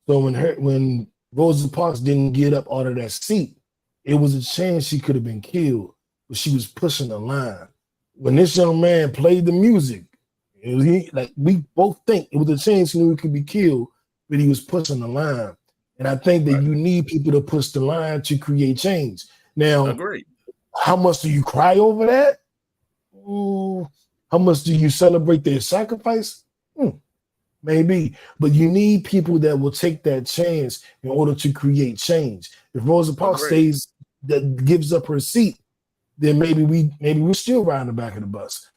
So when Rosa Parks didn't get up out of that seat, it was a chance she could have been killed, but she was pushing the line. When this young man played the music, we both think it was a chance he knew he could be killed, but he was pushing the line. And I think that you need people to push the line to create change. Now, how much do you cry over that? How much do you celebrate their sacrifice? Maybe, but you need people that will take that chance in order to create change. If Rosa Parks stays, that gives up her seat, then maybe we're still riding the back of the bus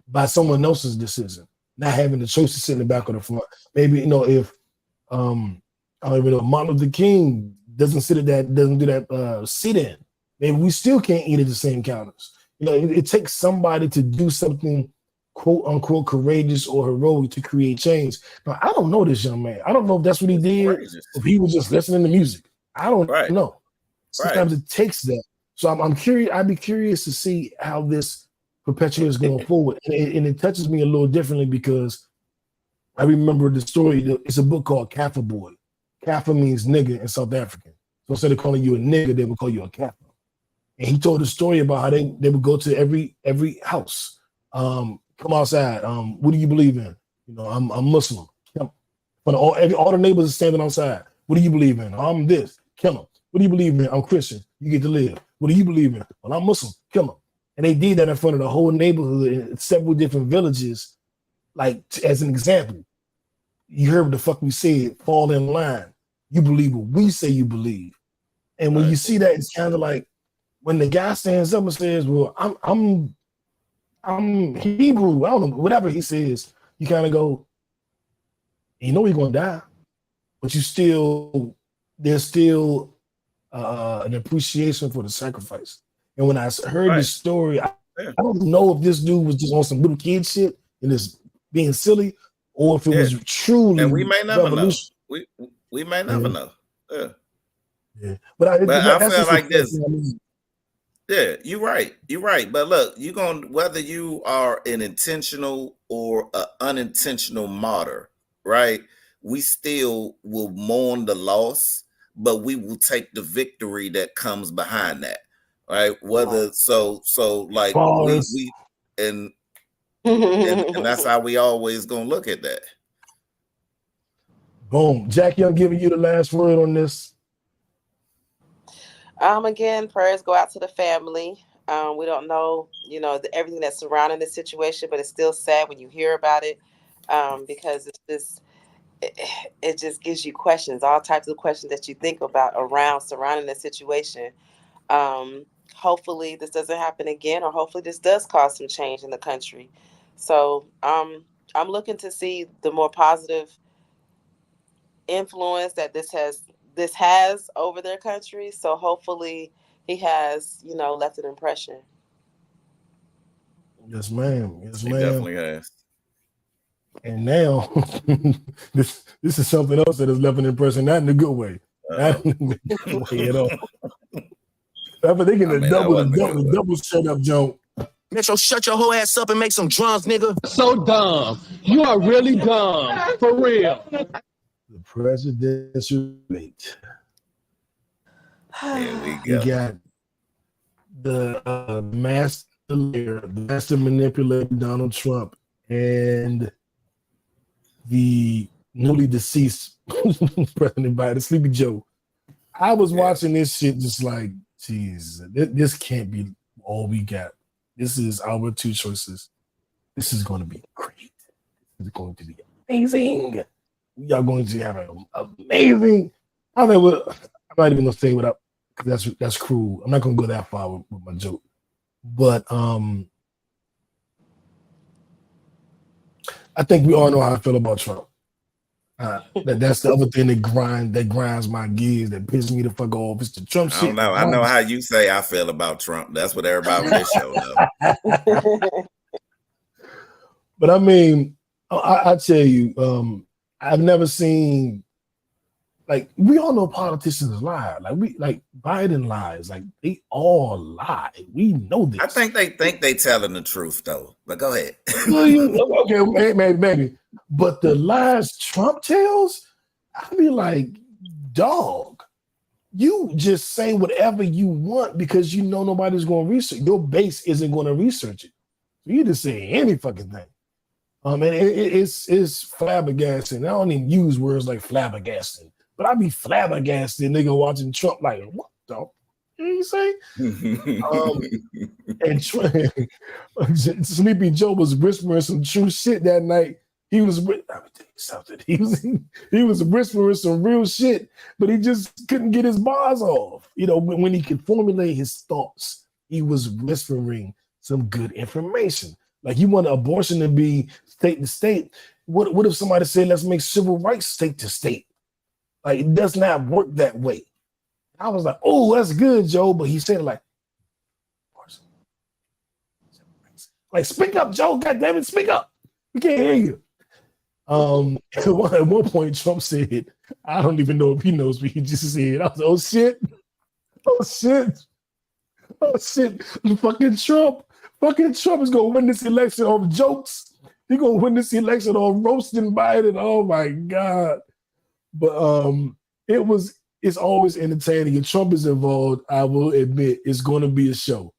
by someone else's decision, not having the choice to sit in the back or the front. Maybe if I don't even know, Martin Luther King doesn't do that sit-in, maybe we still can't eat at the same counters. It takes somebody to do something quote unquote courageous or heroic to create change. Now, I don't know this young man. I don't know if that's what he did, if he was just listening to music. I don't know. Sometimes it takes that. So I'm curious. I'd be curious to see how this perpetuates going forward. And it touches me a little differently because I remember the story. It's a book called Kaffa Boy. Kaffa means nigga in South African. So instead of calling you a nigga, they would call you a Kaffa. And he told a story about how they would go to every house. Come outside. What do you believe in? You know, I'm Muslim. Come. But all the neighbors are standing outside. What do you believe in? I'm this. Kill them. What do you believe in? I'm Christian. You get to live. What do you believe in? Well, I'm Muslim. Kill them. And they did that in front of the whole neighborhood in several different villages. Like, as an example, you heard what the fuck we said, fall in line. You believe what we say you believe. And when you see that, it's kind of like when the guy stands up and says, well, I'm Hebrew, I don't know, whatever he says, you kind of go, you know you're gonna die, but there's still an appreciation for the sacrifice. And when I heard this story, I don't know if this dude was just on some little kid shit and just being silly, or if it was truly. And we may never know. We may never know. Yeah. But I feel like this. Yeah, you're right. You're right. But look, you're going to, whether you are an intentional or an unintentional martyr, right? We still will mourn the loss, but we will take the victory that comes behind that, right? Whether so like we and that's how we always gonna look at that. Boom. Jackie, I'm giving you the last word on this. Again, prayers go out to the family. We don't know, everything that's surrounding this situation, but it's still sad when you hear about it, because it just gives you questions, all types of questions that you think about surrounding the situation. Hopefully this doesn't happen again, or hopefully this does cause some change in the country. So I'm looking to see the more positive influence that this has over their country. So hopefully he has, left an impression. Yes, ma'am. Yes, ma'am. He definitely has. And now this is something else that has left an impression, not in a good way. Not in a good way at all. I'm thinking the double shut up joke. Metro, shut your whole ass up and make some drums, nigga. So dumb. You are really dumb. For real. The presidential debate. Here we You go. got the master manipulator Donald Trump and the newly deceased President Biden, Sleepy Joe. I was watching this shit just like, geez, this can't be all we got. This is our two choices. This is going to be great. This is going to be amazing. We are going to have an amazing. I'm not even gonna say what up, because that's cruel. I'm not gonna go that far with my joke. But I think we all know how I feel about Trump. That's the other thing that grinds my gears, that pisses me the fuck off. It's the Trump shit. I don't know. I know how you say I feel about Trump. That's what everybody on this show knows. But I mean, I tell you, I've never seen, like, we all know politicians lie. Like Biden lies. Like, they all lie. We know this. I think they telling the truth though. But go ahead. Okay, maybe. But the lies Trump tells, I be like, dog, you just say whatever you want because you know nobody's going to research. Your base isn't going to research it. So you just say any fucking thing. And it's flabbergasting. I don't even use words like flabbergasting, but I be flabbergasted, nigga, watching Trump like, what the? You say? And Sleepy Joe was whispering some true shit that night. He was, let me tell you something. He was whispering some real shit, but he just couldn't get his bars off. When he could formulate his thoughts, he was whispering some good information. Like, you want abortion to be state to state. What if somebody said, let's make civil rights state to state? Like, it does not work that way. I was like, oh, that's good, Joe. But he said it like, speak up, Joe. God damn it, speak up. We can't hear you. At one point, Trump said, I don't even know if he knows what he just said. I was like, oh shit. Fucking Trump is gonna win this election on jokes. He's gonna win this election on roasting Biden. Oh my God. But it was it's always entertaining. If Trump is involved, I will admit it's going to be a show.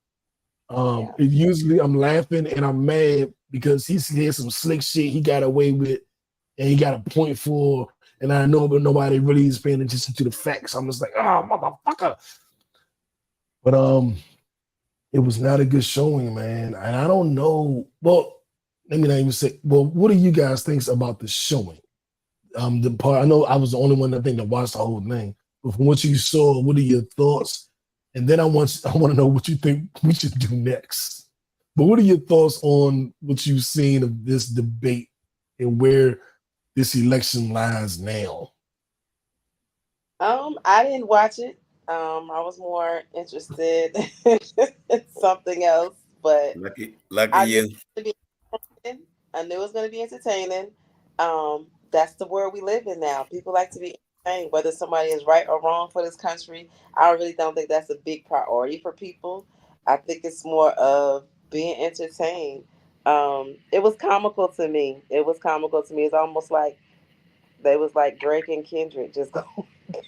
It usually I'm laughing and I'm mad because he had some slick shit he got away with and he got a point for, and I know but nobody really is paying attention to the facts. I'm just like, oh motherfucker. But it was not a good showing, man. And I don't know. Well, let me not even say, well, what do you guys think about the showing? The part I know I was the only one that think that watched the whole thing. But from what you saw, what are your thoughts? And then I want to know what you think we should do next. But what are your thoughts on what you've seen of this debate and where this election lies now? I didn't watch it. I was more interested in something else, but Lucky I knew you. it was gonna be entertaining. I knew it was going to be entertaining. That's the world we live in now. People like to be entertained, whether somebody is right or wrong for this country. I really don't think that's a big priority for people. I think it's more of being entertained. It was comical to me. It was comical to me. It's almost like they was like Drake and Kendrick just go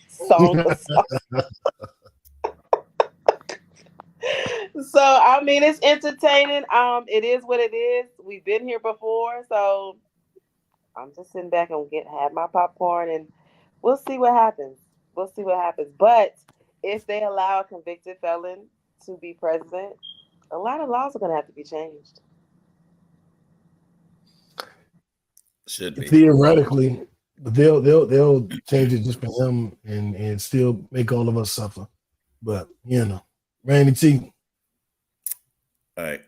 song for song. So I mean, it's entertaining. It is what it is. We've been here before, so I'm just sitting back and have my popcorn, and we'll see what happens. We'll see what happens. But if they allow a convicted felon to be president, a lot of laws are going to have to be changed. Should be. Theoretically, but they'll change it just for him and still make all of us suffer. But Randy T. All right.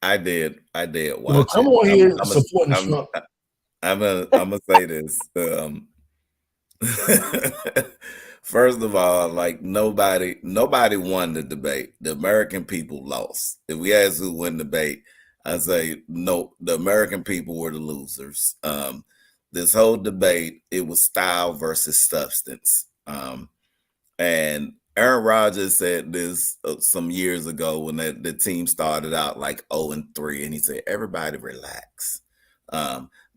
I did watch Well, come on here supporting Trump. I'm gonna say this. First of all, like nobody won the debate. The American people lost. If we ask who won the debate, I say no. The American people were the losers. This whole debate, it was style versus substance. And Aaron Rodgers said this some years ago when the team started out like 0-3, and he said, "Everybody relax."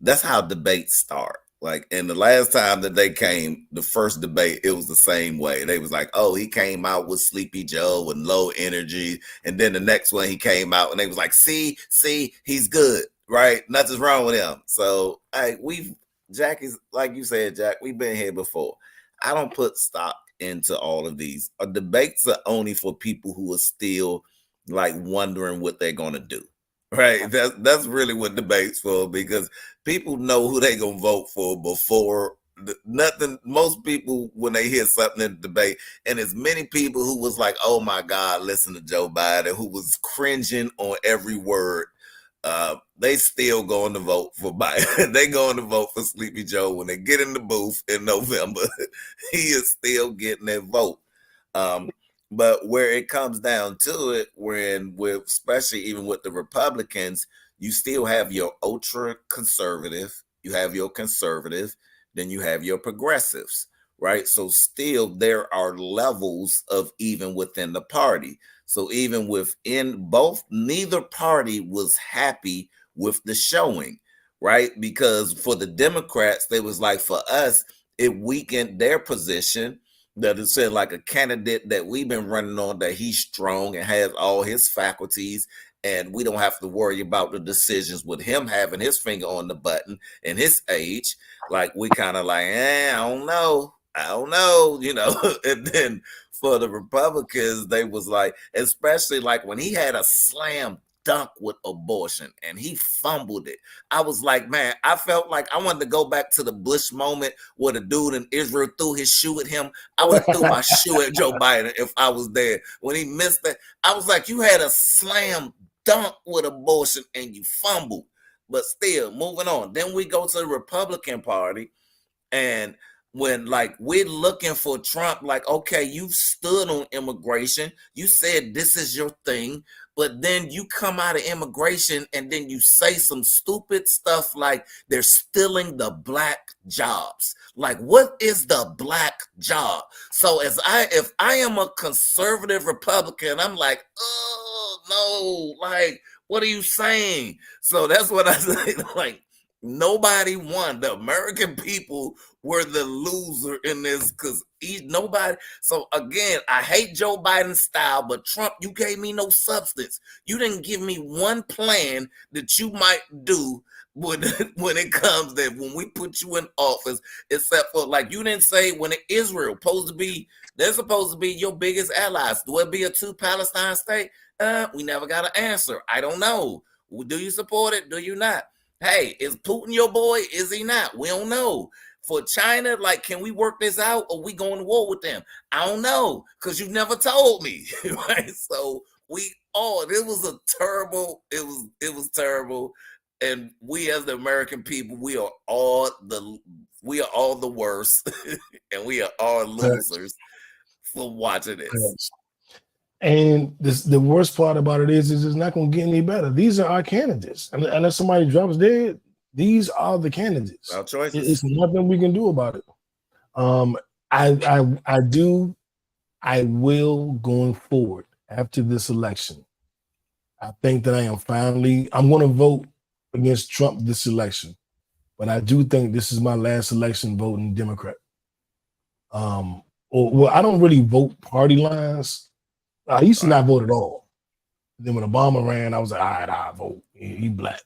That's how debates start. Like, and the last time that they came, the first debate, it was the same way. They was like, "Oh, he came out with Sleepy Joe and low energy," and then the next one he came out and they was like, "See, he's good, right? Nothing's wrong with him." So, Jack is like you said, Jack. We've been here before. I don't put stock into all of these. Debates are only for people who are still like wondering what they're gonna do. Right. That's really what debates for, because people know who they gonna vote for before nothing. Most people, when they hear something in the debate, and as many people who was like, "Oh my God, listen to Joe Biden," who was cringing on every word, they still going to vote for Biden. They going to vote for Sleepy Joe when they get in the booth in November. He is still getting their vote. But where it comes down to it, especially even with the Republicans, you still have your ultra conservative, you have your conservative, then you have your progressives, right? So still there are levels of even within the party. So even within both, neither party was happy with the showing, right? Because for the Democrats, they was like, for us, it weakened their position. That it said like a candidate that we've been running on, that he's strong and has all his faculties, and we don't have to worry about the decisions with him having his finger on the button and his age. Like we kind of like, I don't know, and then for the Republicans, they was like, especially like when he had a slam dunk with abortion and he fumbled it. I was like, man, I felt like I wanted to go back to the Bush moment where the dude in Israel threw his shoe at him. I would have threw my shoe at Joe Biden if I was there. When he missed it, I was like, you had a slam dunk with abortion and you fumbled. But still, moving on. Then we go to the Republican Party, and when like we're looking for Trump, like, okay, you've stood on immigration. You said this is your thing. But then you come out of immigration and then you say some stupid stuff like they're stealing the black jobs. Like, what is the black job? So if I am a conservative Republican, I'm like, oh no, like, what are you saying? So that's what I say. Like, Nobody won. The American people were the loser in this because nobody. So again, I hate Joe Biden's style, but Trump, you gave me no substance. You didn't give me one plan that you might do when it comes that when we put you in office, except for like you didn't say when Israel they're supposed to be your biggest allies. Do it be a 2 Palestine state? We never got an answer. I don't know. Do you support it? Do you not? Hey, is Putin your boy? Is he not? We don't know. For China, like, can we work this out or we going to war with them? I don't know because you never told me. Right? So it was a terrible, it was terrible. And we as the American people, we are all the worst and we are all losers for watching this. And the worst part about it is it's not going to get any better. These are our candidates. Unless somebody drops dead, these are the candidates. Our choices. It's nothing we can do about it. I will going forward after this election. I think that I'm going to vote against Trump this election, but I do think this is my last election voting Democrat. I don't really vote party lines. I used to not vote at all. Then when Obama ran, I was like, all right, I'll vote. He black.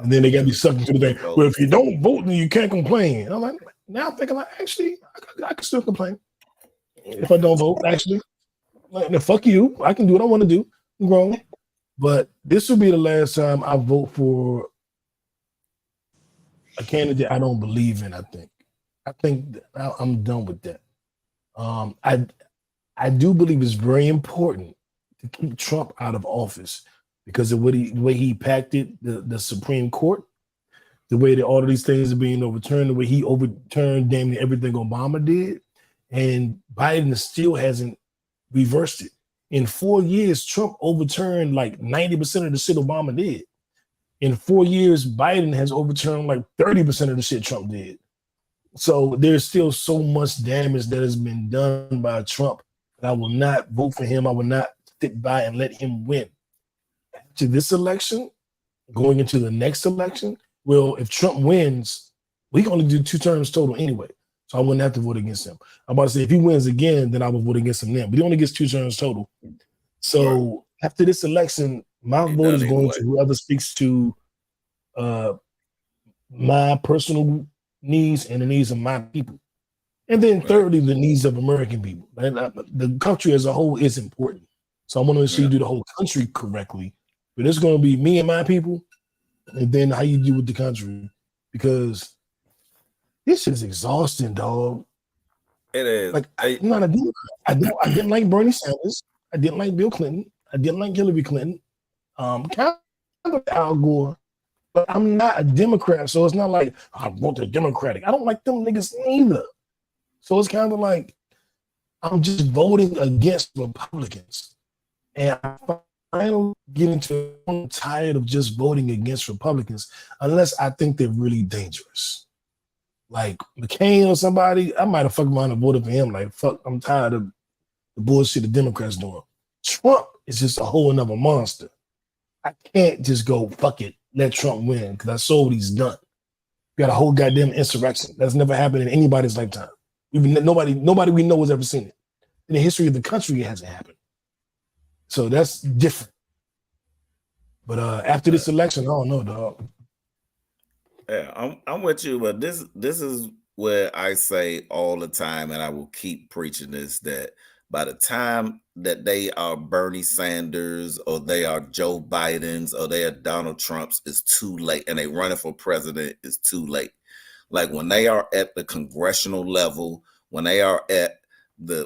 And then they got me sucked into the thing. Well, if you don't vote, then you can't complain. And I'm like, now I'm thinking like, actually, I can still complain. If I don't vote, actually. Like, fuck you. I can do what I want to do. I'm grown. But this will be the last time I vote for a candidate I don't believe in, I think. I think I'm done with that. I do believe it's very important to keep Trump out of office because of the way he impacted the Supreme Court, the way that all of these things are being overturned, the way he overturned damn near everything Obama did, and Biden still hasn't reversed it. In 4 years, Trump overturned like 90% of the shit Obama did. In 4 years, Biden has overturned like 30% of the shit Trump did. So there's still so much damage that has been done by Trump. I will not vote for him. I will not sit by and let him win. After this election, going into the next election, well, if Trump wins, we can only do 2 terms total anyway. So I wouldn't have to vote against him. I'm about to say if he wins again, then I will vote against him then. But he only gets 2 terms total. So after this election, my vote is going to whoever speaks to my personal needs and the needs of my people. And then thirdly, the needs of American people. And the country as a whole is important. So I want to make sure you do the whole country correctly. But it's going to be me and my people, and then how you do with the country. Because this is exhausting, dog. It is. Like, I'm not a Democrat. I didn't like Bernie Sanders. I didn't like Bill Clinton. I didn't like Hillary Clinton. Kind of Al Gore. But I'm not a Democrat, so it's not like I vote the Democratic. I don't like them niggas neither. So it's kind of like I'm just voting against Republicans. And I finally I'm tired of just voting against Republicans unless I think they're really dangerous. Like McCain or somebody, I might have fucked around and voted for him. Like, fuck, I'm tired of the bullshit the Democrats doing. Trump is just a whole another monster. I can't just go, fuck it, let Trump win because I saw what he's done. We got a whole goddamn insurrection. That's never happened in anybody's lifetime. Nobody we know has ever seen it. In the history of the country, it hasn't happened. So that's different. But after this election, I don't know, dog. Yeah, I'm with you, but this is where I say all the time, and I will keep preaching this, that by the time that they are Bernie Sanders or they are Joe Bidens or they are Donald Trumps, it's too late, and they running for president is too late. Like when they are at the congressional level, when they are at the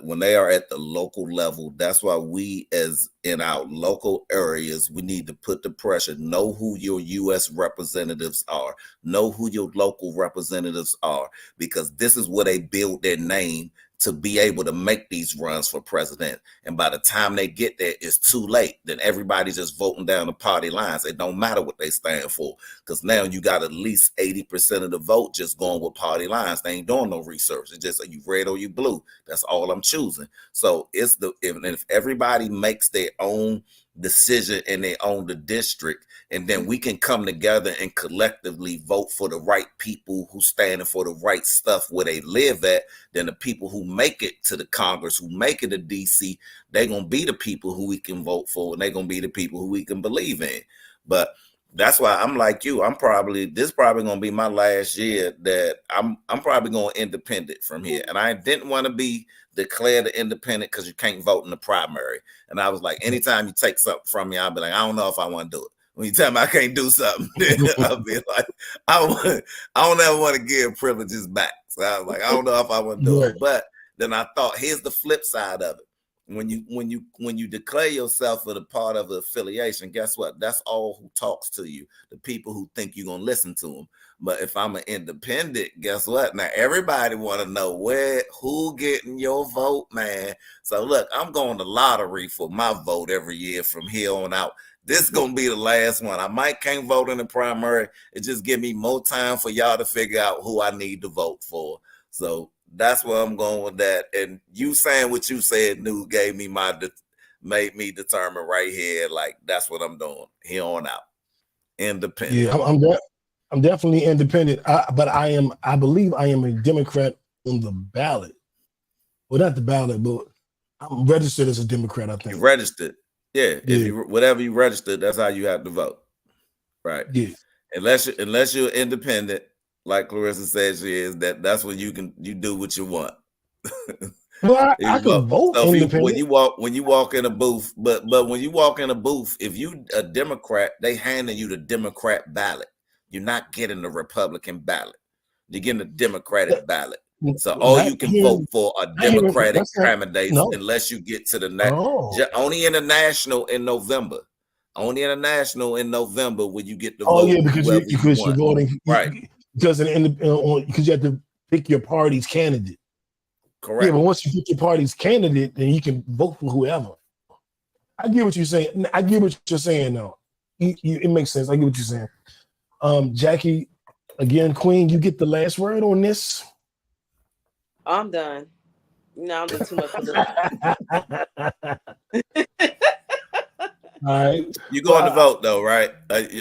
local level, that's why we as in our local areas, we need to put the pressure, know who your U.S. representatives are, know who your local representatives are, because this is where they build their name to be able to make these runs for president. And by the time they get there, it's too late. Then everybody's just voting down the party lines. It don't matter what they stand for, because now you got at least 80% of the vote just going with party lines. They ain't doing no research. It's just you red or you blue. That's all I'm choosing. So it's if everybody makes their own decision and they own the district, and then we can come together and collectively vote for the right people who standing for the right stuff where they live at, then the people who make it to the Congress, who make it to DC, they're gonna be the people who we can vote for, and they're gonna be the people who we can believe in. But that's why I'm like you. This probably gonna be my last year that I'm probably going independent from here. And I didn't want to be declared independent because you can't vote in the primary. And I was like, anytime you take something from me, I'll be like, I don't know if I want to do it. When you tell me I can't do something, then I'll be like, I don't ever want to give privileges back. So I was like, I don't know if I want to do it. But then I thought, here's the flip side of it. When you declare yourself as a part of the affiliation, guess what? That's all who talks to you, the people who think you're gonna listen to them. But if I'm an independent, guess what? Now everybody want to know who getting your vote, man. So look, I'm going to lottery for my vote every year from here on out. This is gonna be the last one. I might can't vote in the primary. It just give me more time for y'all to figure out who I need to vote for. So that's where I'm going with that. And you saying what you said, New, gave me made me determine right here, like that's what I'm doing here on out. Independent. Yeah, I'm definitely independent. But I believe I am a Democrat on the ballot. Well, not the ballot, but I'm registered as a Democrat, I think. You registered. Yeah. If whatever you registered, that's how you have to vote. Right. Yeah. Unless you're independent, like Clarissa said she is, that's when you do what you want. Well, I can vote so independent. When you walk in a booth, but when you walk in a booth, if you a Democrat, they handing you the Democrat ballot. You're not getting the Republican ballot. You're getting the Democratic ballot. So all you can vote for are Democratic candidates unless you get to the only in the national in November. Only in the national in November when you get the vote. Oh yeah, because you're voting right. Because you have to pick your party's candidate. Correct. Yeah, but once you pick your party's candidate, then you can vote for whoever. I get what you're saying. I get what you're saying now. It makes sense. I get what you're saying. Jackie, again, Queen, you get the last word on this. I'm done. No, I'm doing too much. All right. You're going to vote though, right?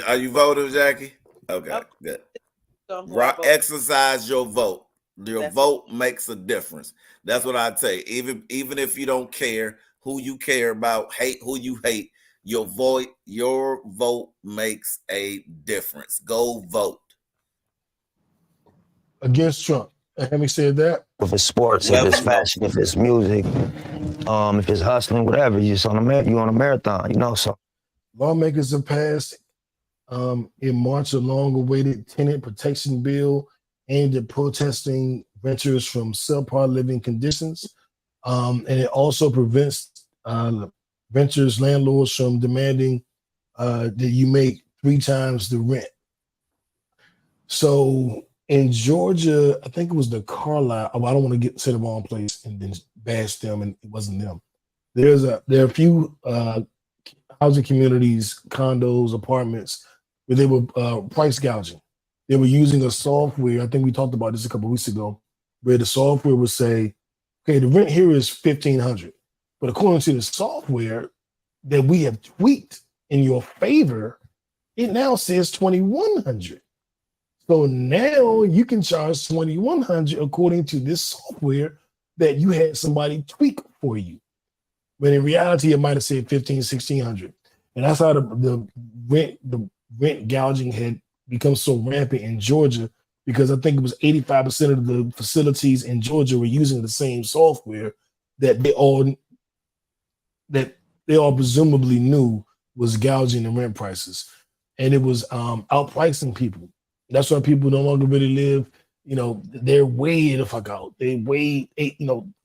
Are you voting, Jackie? Okay, good. Exercise your vote. Your vote makes a difference. That's what I'd say. Even if you don't care who you care about, hate who you hate, your vote makes a difference. Go vote. Against Trump. Having said that, if it's sports, if it's fashion, if it's music, if it's hustling, whatever, you're on a marathon, So lawmakers have passed in March a long-awaited tenant protection bill aimed at protesting renters from subpar living conditions, and it also prevents renters, landlords from demanding that you make 3 times the rent. So in Georgia, I think it was the Carlisle. I don't want to say the wrong place and then bash them, and it wasn't them. There are a few housing communities, condos, apartments, where they were price gouging. They were using a software. I think we talked about this a couple of weeks ago, where the software would say, "Okay, the rent here is $1,500, but according to the software that we have tweaked in your favor, it now says $2,100." So now you can charge $2,100 according to this software that you had somebody tweak for you. But in reality, it might have said $1,500, $1,600. And that's how the rent gouging had become so rampant in Georgia, because I think it was 85% of the facilities in Georgia were using the same software that they all presumably knew was gouging the rent prices. And it was outpricing people. That's why people no longer really live, they're way the fuck out. They way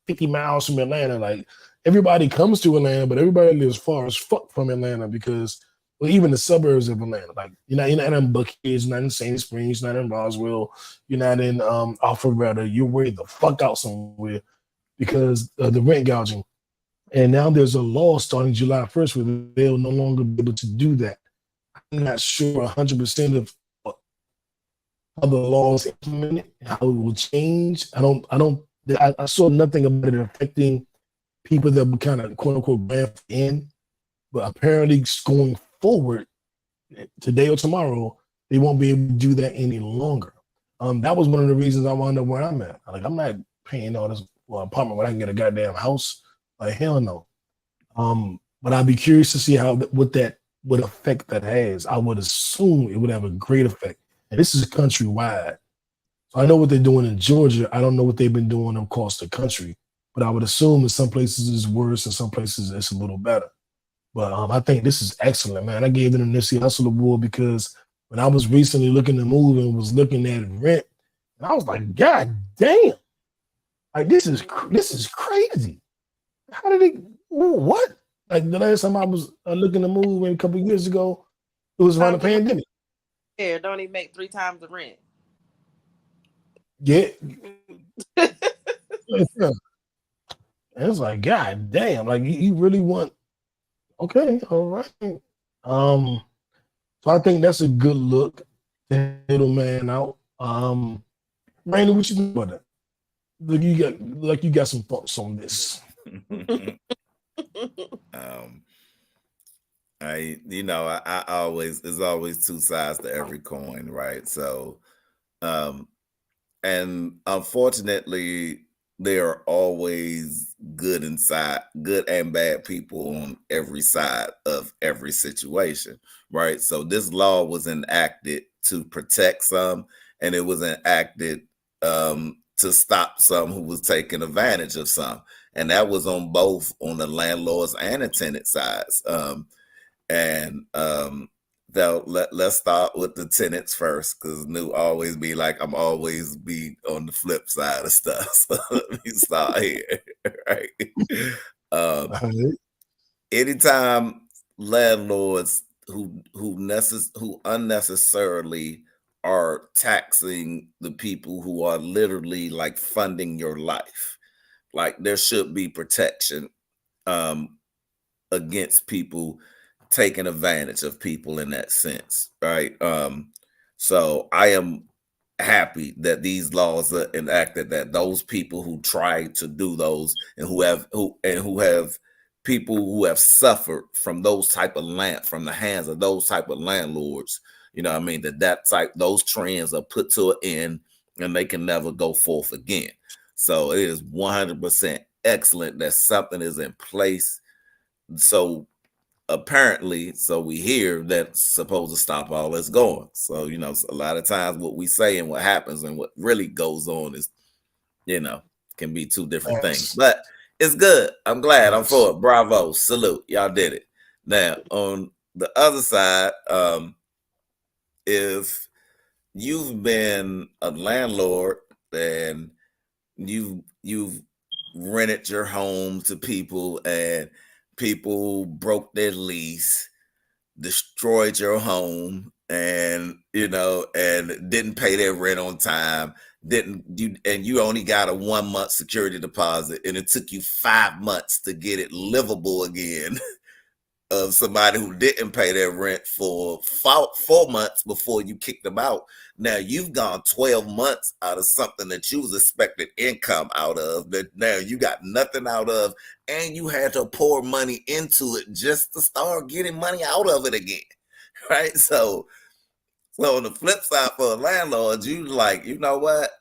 50 miles from Atlanta. Like, everybody comes to Atlanta, but everybody lives far as fuck from Atlanta, because even the suburbs of Atlanta, like you're not in Buckhead, you're not in Sandy Springs, you're not in Roswell, you're not in Alpharetta. You're way the fuck out somewhere because of the rent gouging. And now there's a law starting July 1st where they'll no longer be able to do that. I'm not sure 100% of how the law is implemented, how it will change. I saw nothing about it affecting people that were kind of quote unquote grandfathered in. But apparently, going forward, today or tomorrow, they won't be able to do that any longer. That was one of the reasons I wound up where I'm at. Like, I'm not paying all this apartment when I can get a goddamn house. Like, hell no. But I'd be curious to see what effect that has. I would assume it would have a great effect. And this is countrywide. So I know what they're doing in Georgia. I don't know what they've been doing across the country, but I would assume in some places it's worse, in some places it's a little better. But I think this is excellent, man. I gave them the Nipsey Hussle award because when I was recently looking to move and was looking at rent, and I was like, God damn, like this is crazy. How did they? What? Like the last time I was looking to move a couple of years ago, it was around the pandemic. Yeah, don't even make 3 times the rent. Yeah. It's like, God damn, like you really want. Okay, all right. So I think that's a good look to middleman out. Randy, what you think about that? You got some thoughts on this. I always, there's always 2 sides to every coin, right? So and unfortunately there are always good and bad people on every side of every situation, right? So this law was enacted to protect some, and it was enacted to stop some who was taking advantage of some, and that was on the landlords and the tenant sides. Let's start with the tenants first, because New always be like, I'm always be on the flip side of stuff. So let me start here, right? Anytime landlords who unnecessarily are taxing the people who are literally like funding your life, like there should be protection against people taking advantage of people in that sense, right? So I am happy that these laws are enacted, that those people who try to do those and who have people who have suffered from those type of from the hands of those type of landlords, you know what I mean, those trends are put to an end and they can never go forth again. So it is 100% excellent that something is in place. So apparently, so we hear that's supposed to stop all this going. So, a lot of times what we say and what happens and what really goes on is, can be 2 different things. But it's good. I'm glad. I'm for it. Bravo. Salute. Y'all did it. Now, on the other side, if you've been a landlord and you've rented your home to people and people broke their lease, destroyed your home, and and didn't pay their rent on time, and you only got a 1-month security deposit, and it took you 5 months to get it livable again. Of somebody who didn't pay their rent for 4 months before you kicked them out. Now you've gone 12 months out of something that you was expected income out of, that now you got nothing out of, and you had to pour money into it just to start getting money out of it again, right? So on the flip side, for a landlord, you like, you know what?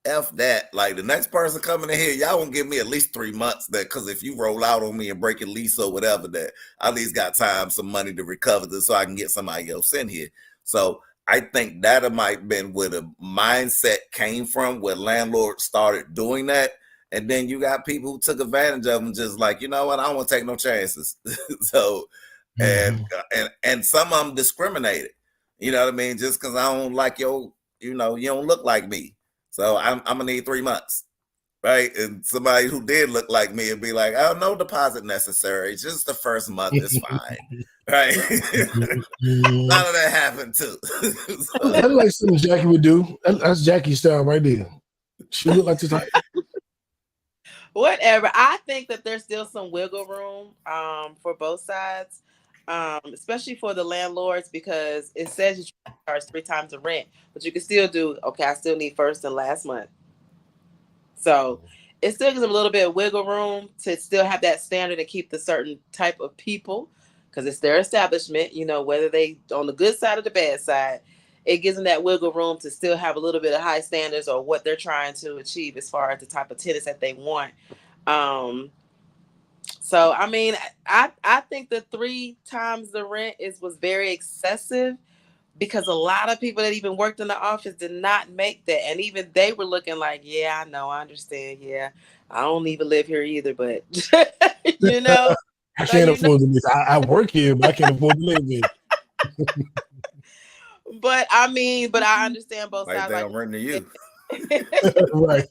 F that. Like, the next person coming in here, y'all won't give me at least 3 months, that because if you roll out on me and break your lease or whatever, that I at least got some money to recover this so I can get somebody else in here. So I think that might have been where the mindset came from, where landlords started doing that. And then you got people who took advantage of them, just like, you know what, I don't want to take no chances. So and some of them discriminated, you know what I mean, just because I don't like you don't look like me. So I'm gonna need 3 months, right? And somebody who did look like me would be like, "Oh, no deposit necessary. Just the first month is fine." Right? None of that happened too. That's like something Jackie would do. That's Jackie's style right there. She look like the type. Whatever. I think that there's still some wiggle room for both sides, especially for the landlords, because it says you charge 3 times the rent, but you can still do, okay, I still need first and last month. So it still gives them a little bit of wiggle room to still have that standard and keep the certain type of people. because it's their establishment, you know, whether they on the good side or the bad side, it gives them that wiggle room to still have a little bit of high standards or what they're trying to achieve as far as the type of tennis that they want. So I mean, I think the 3 times the rent was very excessive, because a lot of people that even worked in the office did not make that, and even they were looking like, yeah, I know, I understand, yeah, I don't even live here either, but you know, I so can't afford to live. I work here, but I can't afford to live here. but I mean, but I understand both Like sides. they Like, don't run to you. Right.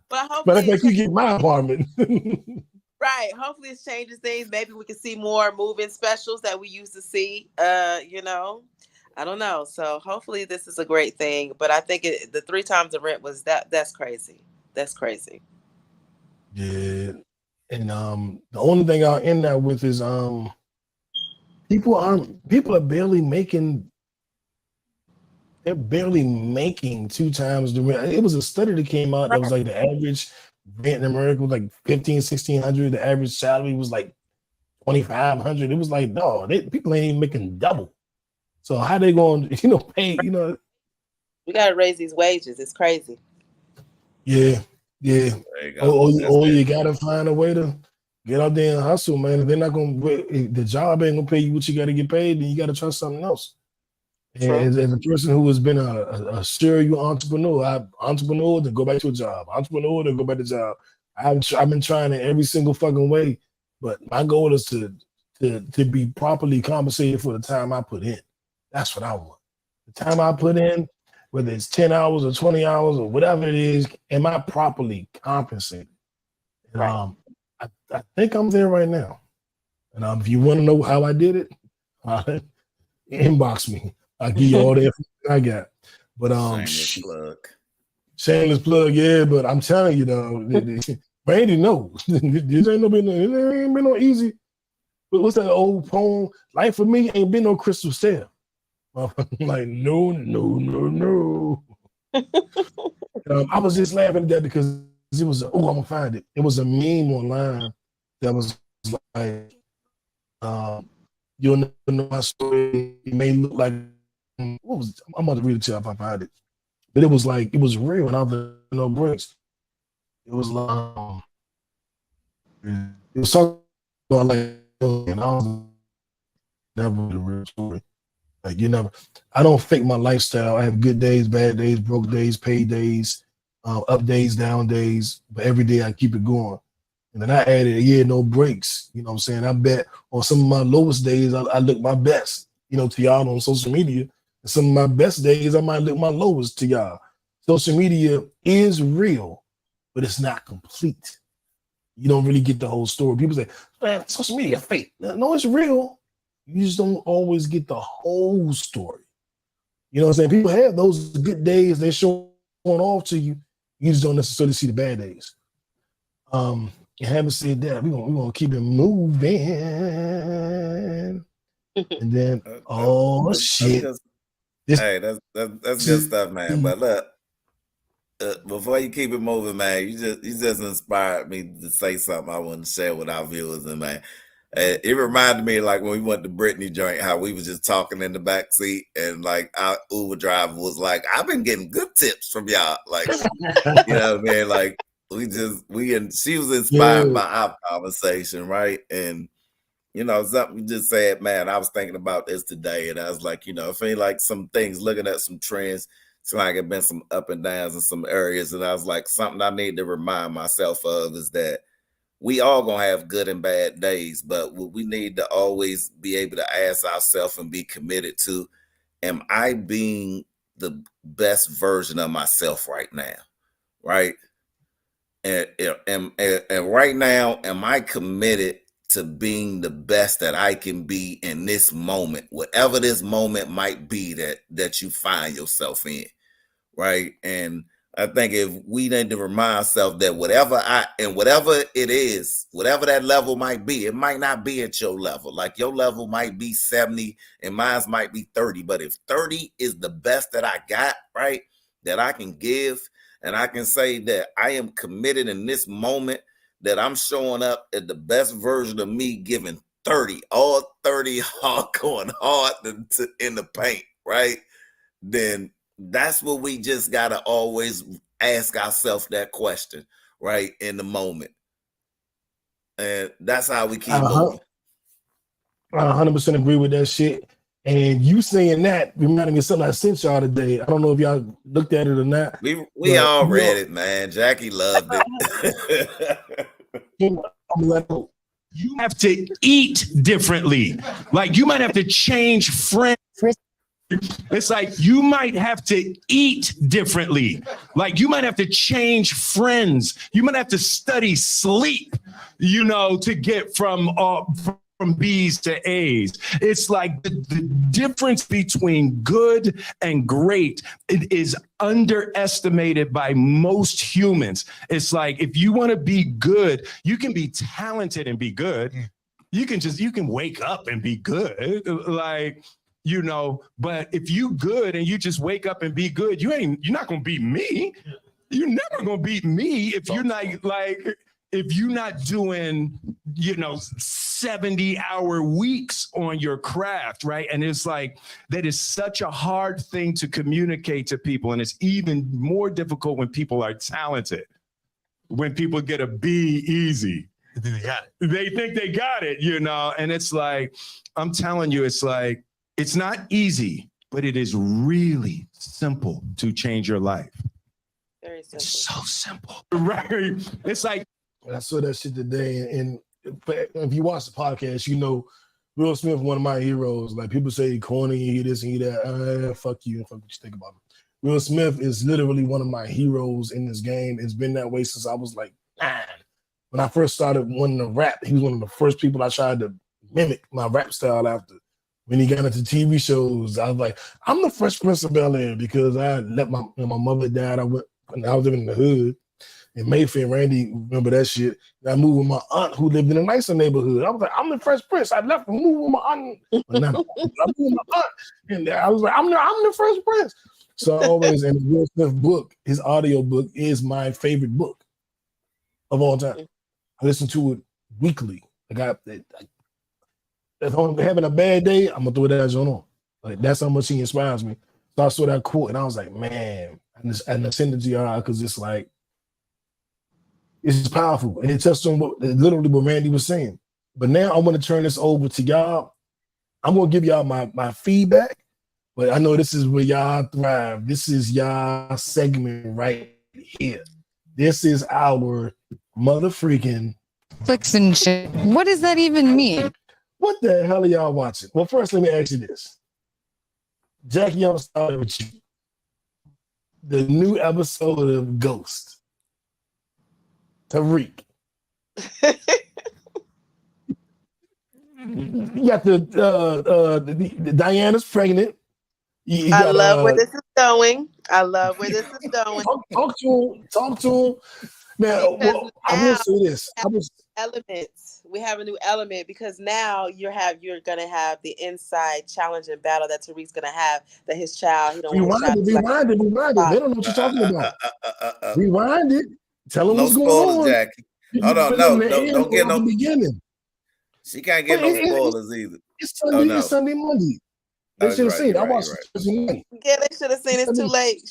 but But I hopefully think you get my apartment. right. Hopefully it changes things. Maybe we can see more move-in specials that we used to see. You know, I don't know. So hopefully this is a great thing. But I think the 3 times the rent was that's crazy. That's crazy. Yeah. And the only thing I'll end that with is people are barely making, they're barely making 2 times the rent. It was a study that came out that was like the average rent in America was like 1,500, 1,600. The average salary was like 2,500. It was like, no, people ain't even making double. So how they going to, pay, We got to raise these wages. It's crazy. yeah. There you go. You gotta find a way to get out there and hustle, man. If they're not gonna, if the job ain't gonna pay you what you gotta get paid, then you gotta try something else. And as a person who has been a serial entrepreneur, then go back to a job. Entrepreneur, then go back to job. I've been trying it every single fucking way, but my goal is to be properly compensated for the time I put in. That's what I want. The time I put in, whether it's 10 hours or 20 hours or whatever it is, am I properly compensated? And, Right. I think I'm there right now. And if you want to know how I did it, inbox me. I'll give you all the information I got. But shameless plug, yeah. But I'm telling you though, Randy knows this ain't been no easy. But what's that old poem? Life for me ain't been no crystal stair. I'm like, no. I was just laughing at that because it was, I'm gonna find it. It was a meme online that was like, you'll never know my story. It may look like, I'm about to read it to you if I find it. But it was like, it was real, and I was no breaks. It was like, it was something like, and I was never the real story. Like, I don't fake my lifestyle. I have good days, bad days, broke days, paid days, up days, down days, but every day I keep it going. And then I added a year, no breaks. You know what I'm saying? I bet on some of my lowest days, I look my best, to y'all on social media. And some of my best days, I might look my lowest to y'all. Social media is real, but it's not complete. You don't really get the whole story. People say, man, social media fake. No, it's real. You just don't always get the whole story. You know what I'm saying? People have those good days, they're showing off to you. You just don't necessarily see the bad days. And having said that, we're gonna keep it moving. And then shit. Hey, that's good stuff, man. But look, before you keep it moving, man, you just inspired me to say something I want to share with our viewers, and man. It reminded me like when we went to Brittany joint, how we was just talking in the back seat, and like our Uber driver was like, "I've been getting good tips from y'all." Like, you know what I mean? Like she was inspired by our conversation, right? And something you just said, man. I was thinking about this today, and I was like, I feel like some things, looking at some trends, it's like it been some up and downs in some areas, and I was like, something I need to remind myself of is that we all gonna have good and bad days, but what we need to always be able to ask ourselves and be committed to, am I being the best version of myself right now? Right? And right now, am I committed to being the best that I can be in this moment, whatever this moment might be that you find yourself in? Right? And I think if we need to remind ourselves that whatever it is, whatever that level might be, it might not be at your level. Like your level might be 70 and mine might be 30. But if 30 is the best that I got, right, that I can give, and I can say that I am committed in this moment, that I'm showing up at the best version of me, giving all 30 are going hard in the paint, right? Then that's what we just got to always ask ourselves that question, right? In the moment. And that's how we keep moving. I 100% agree with that shit. And you saying that reminded me of something I sent y'all today. I don't know if y'all looked at it or not. We all read it, man. Jackie loved it. You have to eat differently. Like you might have to change friends. It's like you might have to eat differently. Like you might have to change friends. You might have to study sleep, to get from B's to A's. It's like the difference between good and great is underestimated by most humans. It's like if you want to be good, you can be talented and be good. You can wake up and be good. But if you good and you just wake up and be good, you're not gonna beat me. You're never gonna beat me if you're not doing 70-hour weeks on your craft, right? And it's like that is such a hard thing to communicate to people, and it's even more difficult when people are talented. When people get a B easy, they think they got it, and it's like, I'm telling you, it's like, it's not easy, but it is really simple to change your life. Very simple. It's so simple, right? It's like, I saw that shit today, and if you watch the podcast, Will Smith, one of my heroes. Like people say he corny, he this and he that. Fuck you, and fuck what you think about him. Will Smith is literally one of my heroes in this game. It's been that way since I was like 9. When I first started wanting to rap, he was one of the first people I tried to mimic my rap style after. When he got into TV shows, I was like, I'm the Fresh Prince of Bel-Air because I let my mother died. I was living in the hood in Mayfair. Randy, remember that shit. And I moved with my aunt who lived in a nicer neighborhood. I was like, I'm the Fresh Prince. I left and moved with my aunt. I moved with my aunt. And I was like, I'm the Fresh Prince. So I always, and the Will Smith book, his audio book is my favorite book of all time. I listen to it weekly. If I'm having a bad day, I'm gonna throw that on. Like that's how much he inspires me. So I saw that quote and I was like, man, and I sent it to y'all because it's like, it's just powerful. And it touched on literally what Randy was saying. But now I'm gonna turn this over to y'all. I'm gonna give y'all my feedback, but I know this is where y'all thrive. This is y'all segment right here. This is our mother freaking Flicks and shit. What does that even mean? What the hell are y'all watching? Well, first, let me ask you this. Jackie, I'm starting with you. The new episode of Ghost. Tariq. You got the Diana's pregnant. I love where this is going. Talk to him. Now, I'm gonna say this. Elements. We have a new element because now you're gonna have the inside challenge and battle that Tariq's gonna have. That his child, rewind it. They don't know what you're talking about. Rewind it. Tell them what's going on. Jackie. Hold on, don't get no beginning. She can't get no spoilers either. It's Sunday. It's Sunday, Monday. They should have seen it. I watched it Thursday night. Yeah, they should have seen it. It's too late.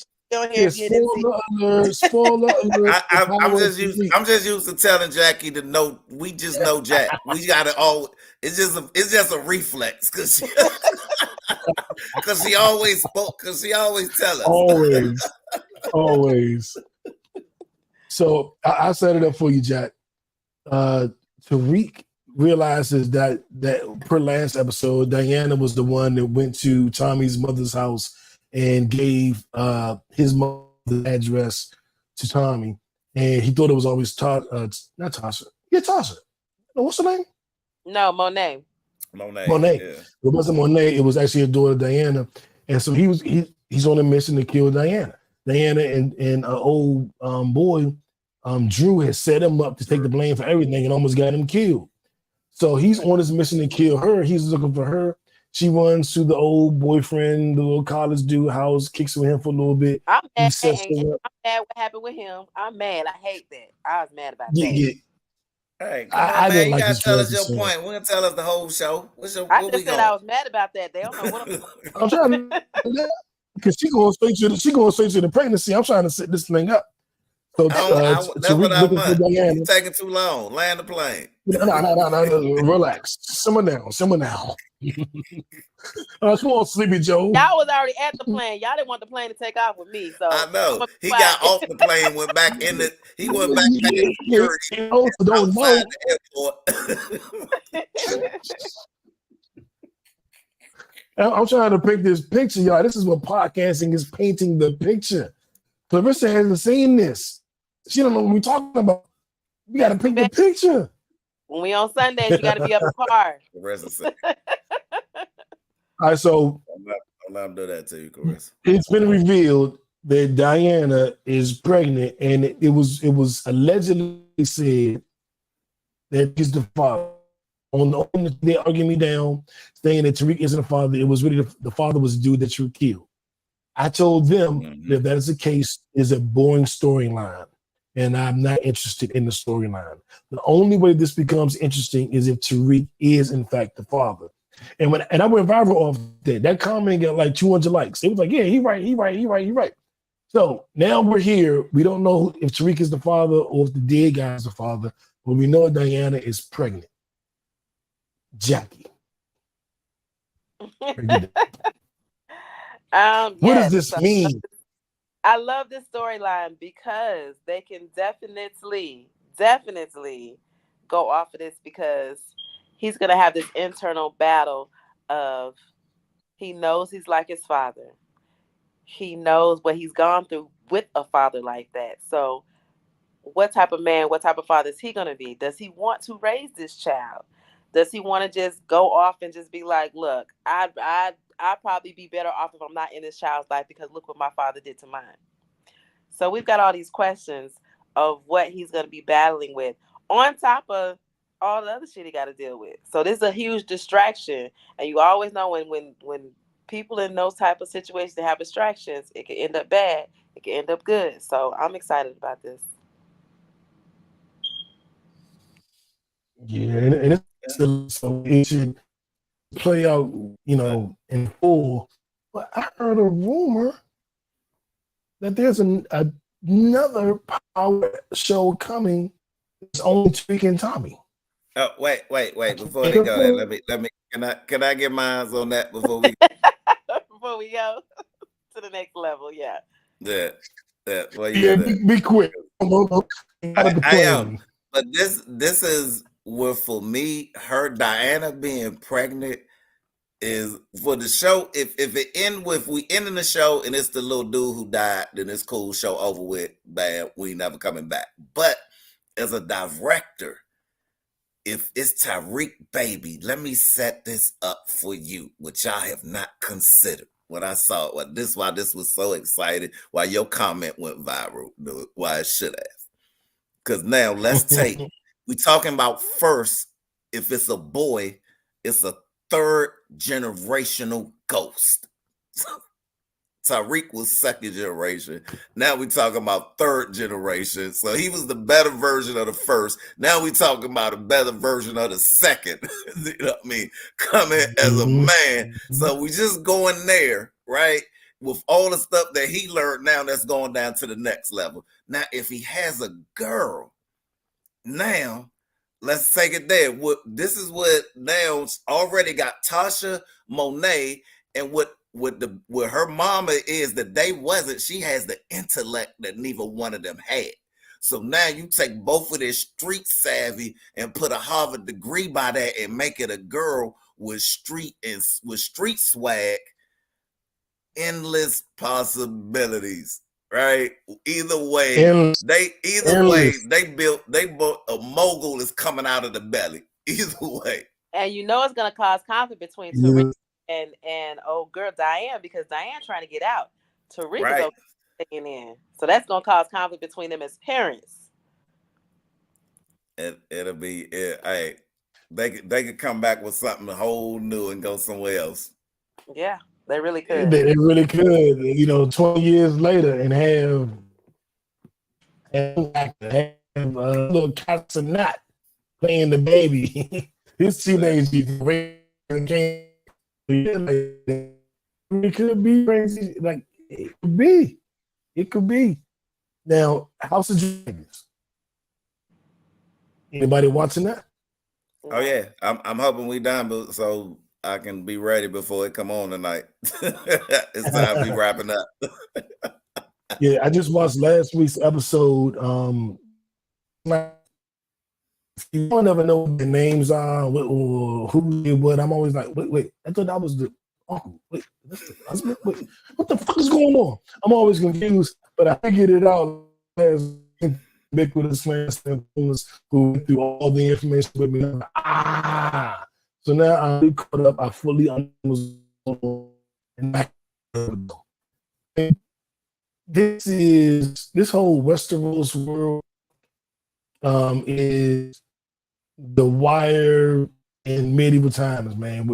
Spoiler alert. I'm just used to telling Jackie to know. We just know Jack. We gotta all. It's just a reflex because she always spoke. Because she always tell us. Always. So I set it up for you, Jack. Tariq realizes that per last episode, Diana was the one that went to Tommy's mother's house and gave his mother's address to Tommy. And he thought it was always not Tasha. Yeah, Tasha. What's her name? No, Monet. Monet. Yeah. It wasn't Monet. It was actually his daughter, Diana. And so he's on a mission to kill Diana. Diana and an old boy, Drew, had set him up to take the blame for everything and almost got him killed. So he's on his mission to kill her. He's looking for her. She runs to the old boyfriend, the little college dude house, kicks with him for a little bit. I'm mad. I'm mad what happened with him. I'm mad. I hate that. I was mad about that. Yeah. Hey, come on, I man. didn't You like gotta his tell us choices. your So point. We're gonna tell us the whole show. I Where we just said I going? was mad about that. They don't know what I'm trying to, because she going straight to the pregnancy. I'm trying to set this thing up. So That's what Tariq I looking for want. Diana. You taking too long. Land the plane. No. Relax. Simmer down. Come on, Sleepy Joe. y'all was already at the plane. Y'all didn't want the plane to take off with me, so I know. I'm gonna be He got quiet. off the plane, went back in the. He went back in You security also don't know. outside the airport. I'm trying to paint this picture, y'all. This is what podcasting is, painting the picture. Clarissa hasn't seen this. She don't know what we're talking about. We got to paint the picture. When we on Sundays, you got to be up to par. The rest of the All right, so I'm not do that to you, Carissa. it's been revealed that Diana is pregnant, and it was allegedly said that he's the father. They argued me down, saying that Tariq isn't the father. It was really the father was the dude that you killed. I told them that if that is the case, is a boring storyline, and I'm not interested in the storyline. The only way this becomes interesting is if Tariq is in fact the father. And I went viral off that. That comment got like 200 likes. It was like, yeah, he right. So now we're here. We don't know if Tariq is the father or if the dead guy is the father, but we know Diana is pregnant. Jackie. What does this mean? I love this storyline because they can definitely go off of this, because he's going to have this internal battle of, he knows he's like his father. He knows what he's gone through with a father like that. So what type of man, what type of father is he going to be? Does he want to raise this child? Does he want to just go off and just be like, look, I'd probably be better off if I'm not in this child's life, because look what my father did to mine. So we've got all these questions of what he's going to be battling with, on top of all the other shit he got to deal with. So this is a huge distraction. And you always know when people in those type of situations that have distractions, it can end up bad. It can end up good. So I'm excited about this. Yeah, and so it should play out, in full. But I heard a rumor that there's another power show coming. It's only Tariq and Tommy. Oh, wait. Before they go there, let me. Can I get mine on that before we before we go to the next level? Yeah. Yeah. Well, be quick. I am. But this is where, for me, her Diana being pregnant is for the show. If we ending the show and it's the little dude who died, then it's cool, show over with, bad, we never coming back. But as a director, if it's Tariq baby, let me set this up for you, which I have not considered. When I saw it, this why this was so excited, why your comment went viral, why it should have. Because now let's take, we talking about first, if it's a boy, it's a third generational ghost. Tariq was second generation. Now we talking about third generation. So he was the better version of the first. Now we talking about a better version of the second. You know what I mean? Coming as a man. So we just going there, right? With all the stuff that he learned now, that's going down to the next level. Now, if he has a girl, now let's take it there. This is what now already got Tasha Monet, and what her mama is that they wasn't. She has the intellect that neither one of them had. So now you take both of their street savvy and put a Harvard degree by that and make it a girl with street swag. Endless possibilities, right? Either way, they built a mogul is coming out of the belly. Either way, and it's gonna cause conflict between Tariq and old girl Diane, because Diane trying to get out. Tariq is staying in, so that's gonna cause conflict between them as parents. It'll be hey, they could come back with something whole new and go somewhere else. Yeah, they really could. They really could. 20 years later, and have a little cats and knot. playing the baby. His teenage years, it could be crazy. Like it could be. It could be. Now, House of Dragons. Anybody watching that? Oh yeah, I'm hoping we done, but so I can be ready before it come on tonight. It's time we wrapping up. Yeah, I just watched last week's episode. You don't ever know what the names are or who did what. I'm always like, wait. I thought that was the uncle. Wait, that's the husband. Wait, what the fuck is going on? I'm always confused, but I figured it out as ubiquitous friends who went through all the information with me. So now I'm caught up. I fully understand what's going on. And this whole Westeros world is the Wire in medieval times, man.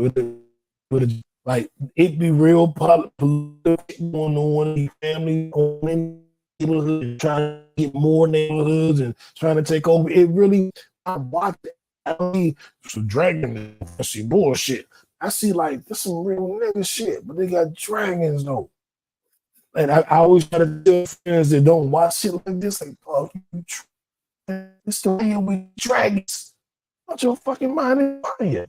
Like it be real political going on in family on neighborhood, trying to get more neighborhoods and trying to take over. It really, I watched it. I mean, some dragon and see bullshit. I see like this some real nigga shit, but they got dragons though. And I always try to tell friends that don't watch shit like this, like, oh, it's the way with dragons. Not your fucking mind in fire.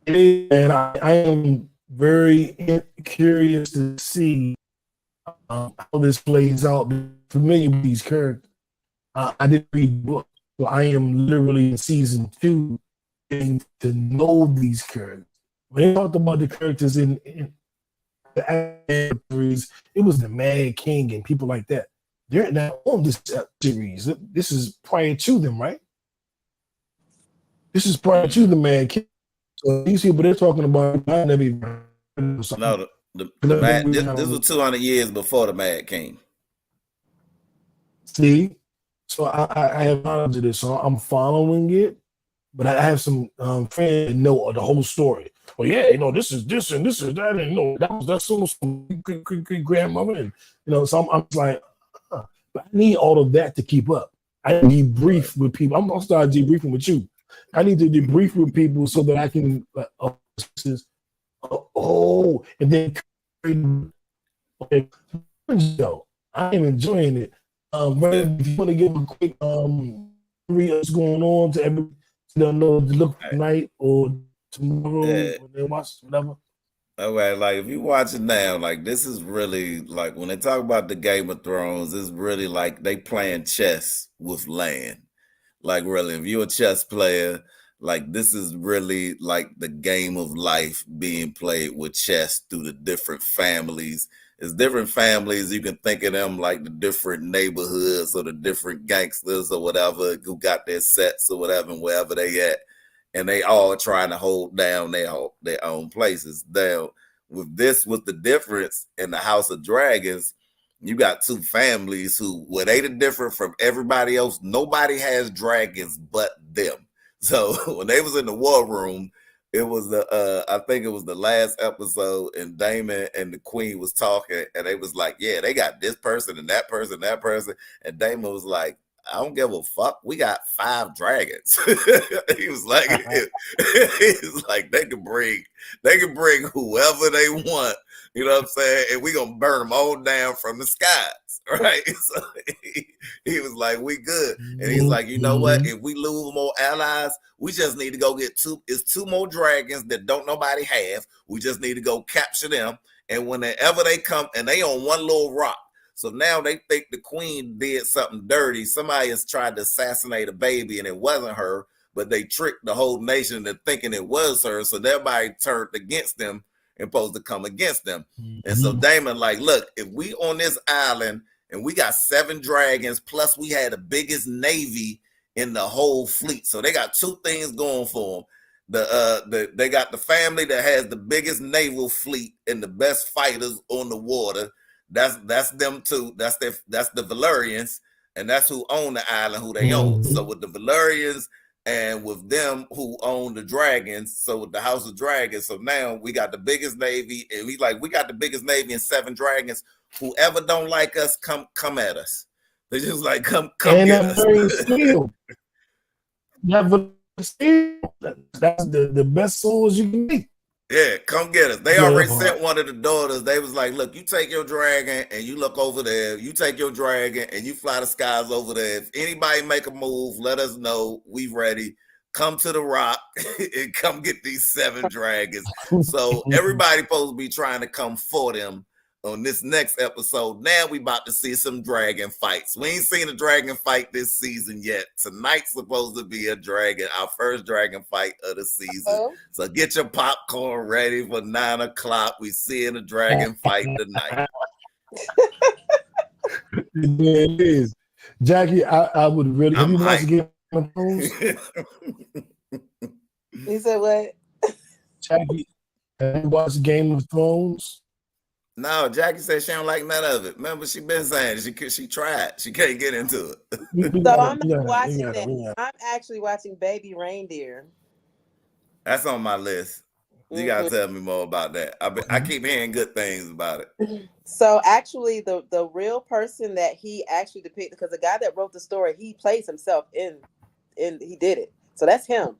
And I am very curious to see how this plays out. I'm familiar with these characters. I didn't read the book, so I am literally in season 2 getting to know these characters. When they talked about the characters in the series, it was the Mad King and people like that. They're not on this series. This is prior to them, right? This is prior to the Mad King. So these people they're talking about, I never even heard of something. No, this was 200 years before the Mad King. See, so I have knowledge of this, so I'm following it, but I have some friends that know the whole story. Well, yeah, you know, this is this and this is that, and you know, that's almost great grandmother, and you know, so I'm like, but I need all of that to keep up. I debrief with people. I'm gonna start debriefing with you. I need to debrief with people so that I can and then okay, so I am enjoying it. If you want to give a quick what's going on to everyone, to know to look tonight or tomorrow when they watch whatever. All right, like if you watch it now, like this is really like when they talk about the Game of Thrones, it's really like they playing chess with land. Like really, if you're a chess player, like this is really like the game of life being played with chess through the different families. It's different families. You can think of them like the different neighborhoods or the different gangsters or whatever who got their sets or whatever, and wherever they at. And they all trying to hold down their own places. Now, with the difference in the House of Dragons, you got two families who, well, they the different from everybody else. Nobody has dragons but them. So when they was in the war room, it was I think it was the last episode, and Damon and the Queen was talking, and they was like, yeah, they got this person and that person, and Damon was like, I don't give a fuck. We got 5 dragons. He was like, they can bring whoever they want. You know what I'm saying? And we gonna burn them all down from the skies, right? So he was like, we good. And he's like, you know what? If we lose more allies, we just need to go get 2 more dragons that don't nobody have. We just need to go capture them. And whenever they come, and they on one little rock. So now they think the Queen did something dirty. Somebody has tried to assassinate a baby and it wasn't her, but they tricked the whole nation into thinking it was her. So everybody turned against them and supposed to come against them. And so Damon like, look, if we on this island and we got 7 dragons, plus we had the biggest navy in the whole fleet. So they got 2 things going for them. They got the family that has the biggest naval fleet and the best fighters on the water. That's them too. That's the Valyrians, and that's who own the island, who they own. So with the Valyrians and with them who own the dragons, so with the House of Dragons, so now we got the biggest navy, and we got the biggest navy and 7 dragons. Whoever don't like us, come at us. They just like come and get that us. very skill. Never skill. That's the best souls you can make. Yeah, come get us. They Yeah, already that sent part. one of the daughters. They was like, look, you take your dragon and you look over there. You take your dragon and you fly the skies over there. If anybody make a move, let us know. We ready. Come to the rock and come get these 7 dragons. So everybody supposed to be trying to come for them on this next episode. Now we about to see some dragon fights. We ain't seen a dragon fight this season yet. Tonight's supposed to be our first dragon fight of the season. So get your popcorn ready for 9 o'clock. We seeing a dragon fight tonight. Yeah, it is. Jackie, I would really. Have you watched Game of Thrones? You said what? Jackie, have you watched Game of Thrones? No, Jackie said she don't like none of it. Remember, she been saying she tried. She can't get into it. So I'm not watching that. I'm actually watching Baby Reindeer. That's on my list. You gotta tell me more about that. I keep hearing good things about it. So actually, the real person that he actually depicted, because the guy that wrote the story, he plays himself in he did it. So that's him.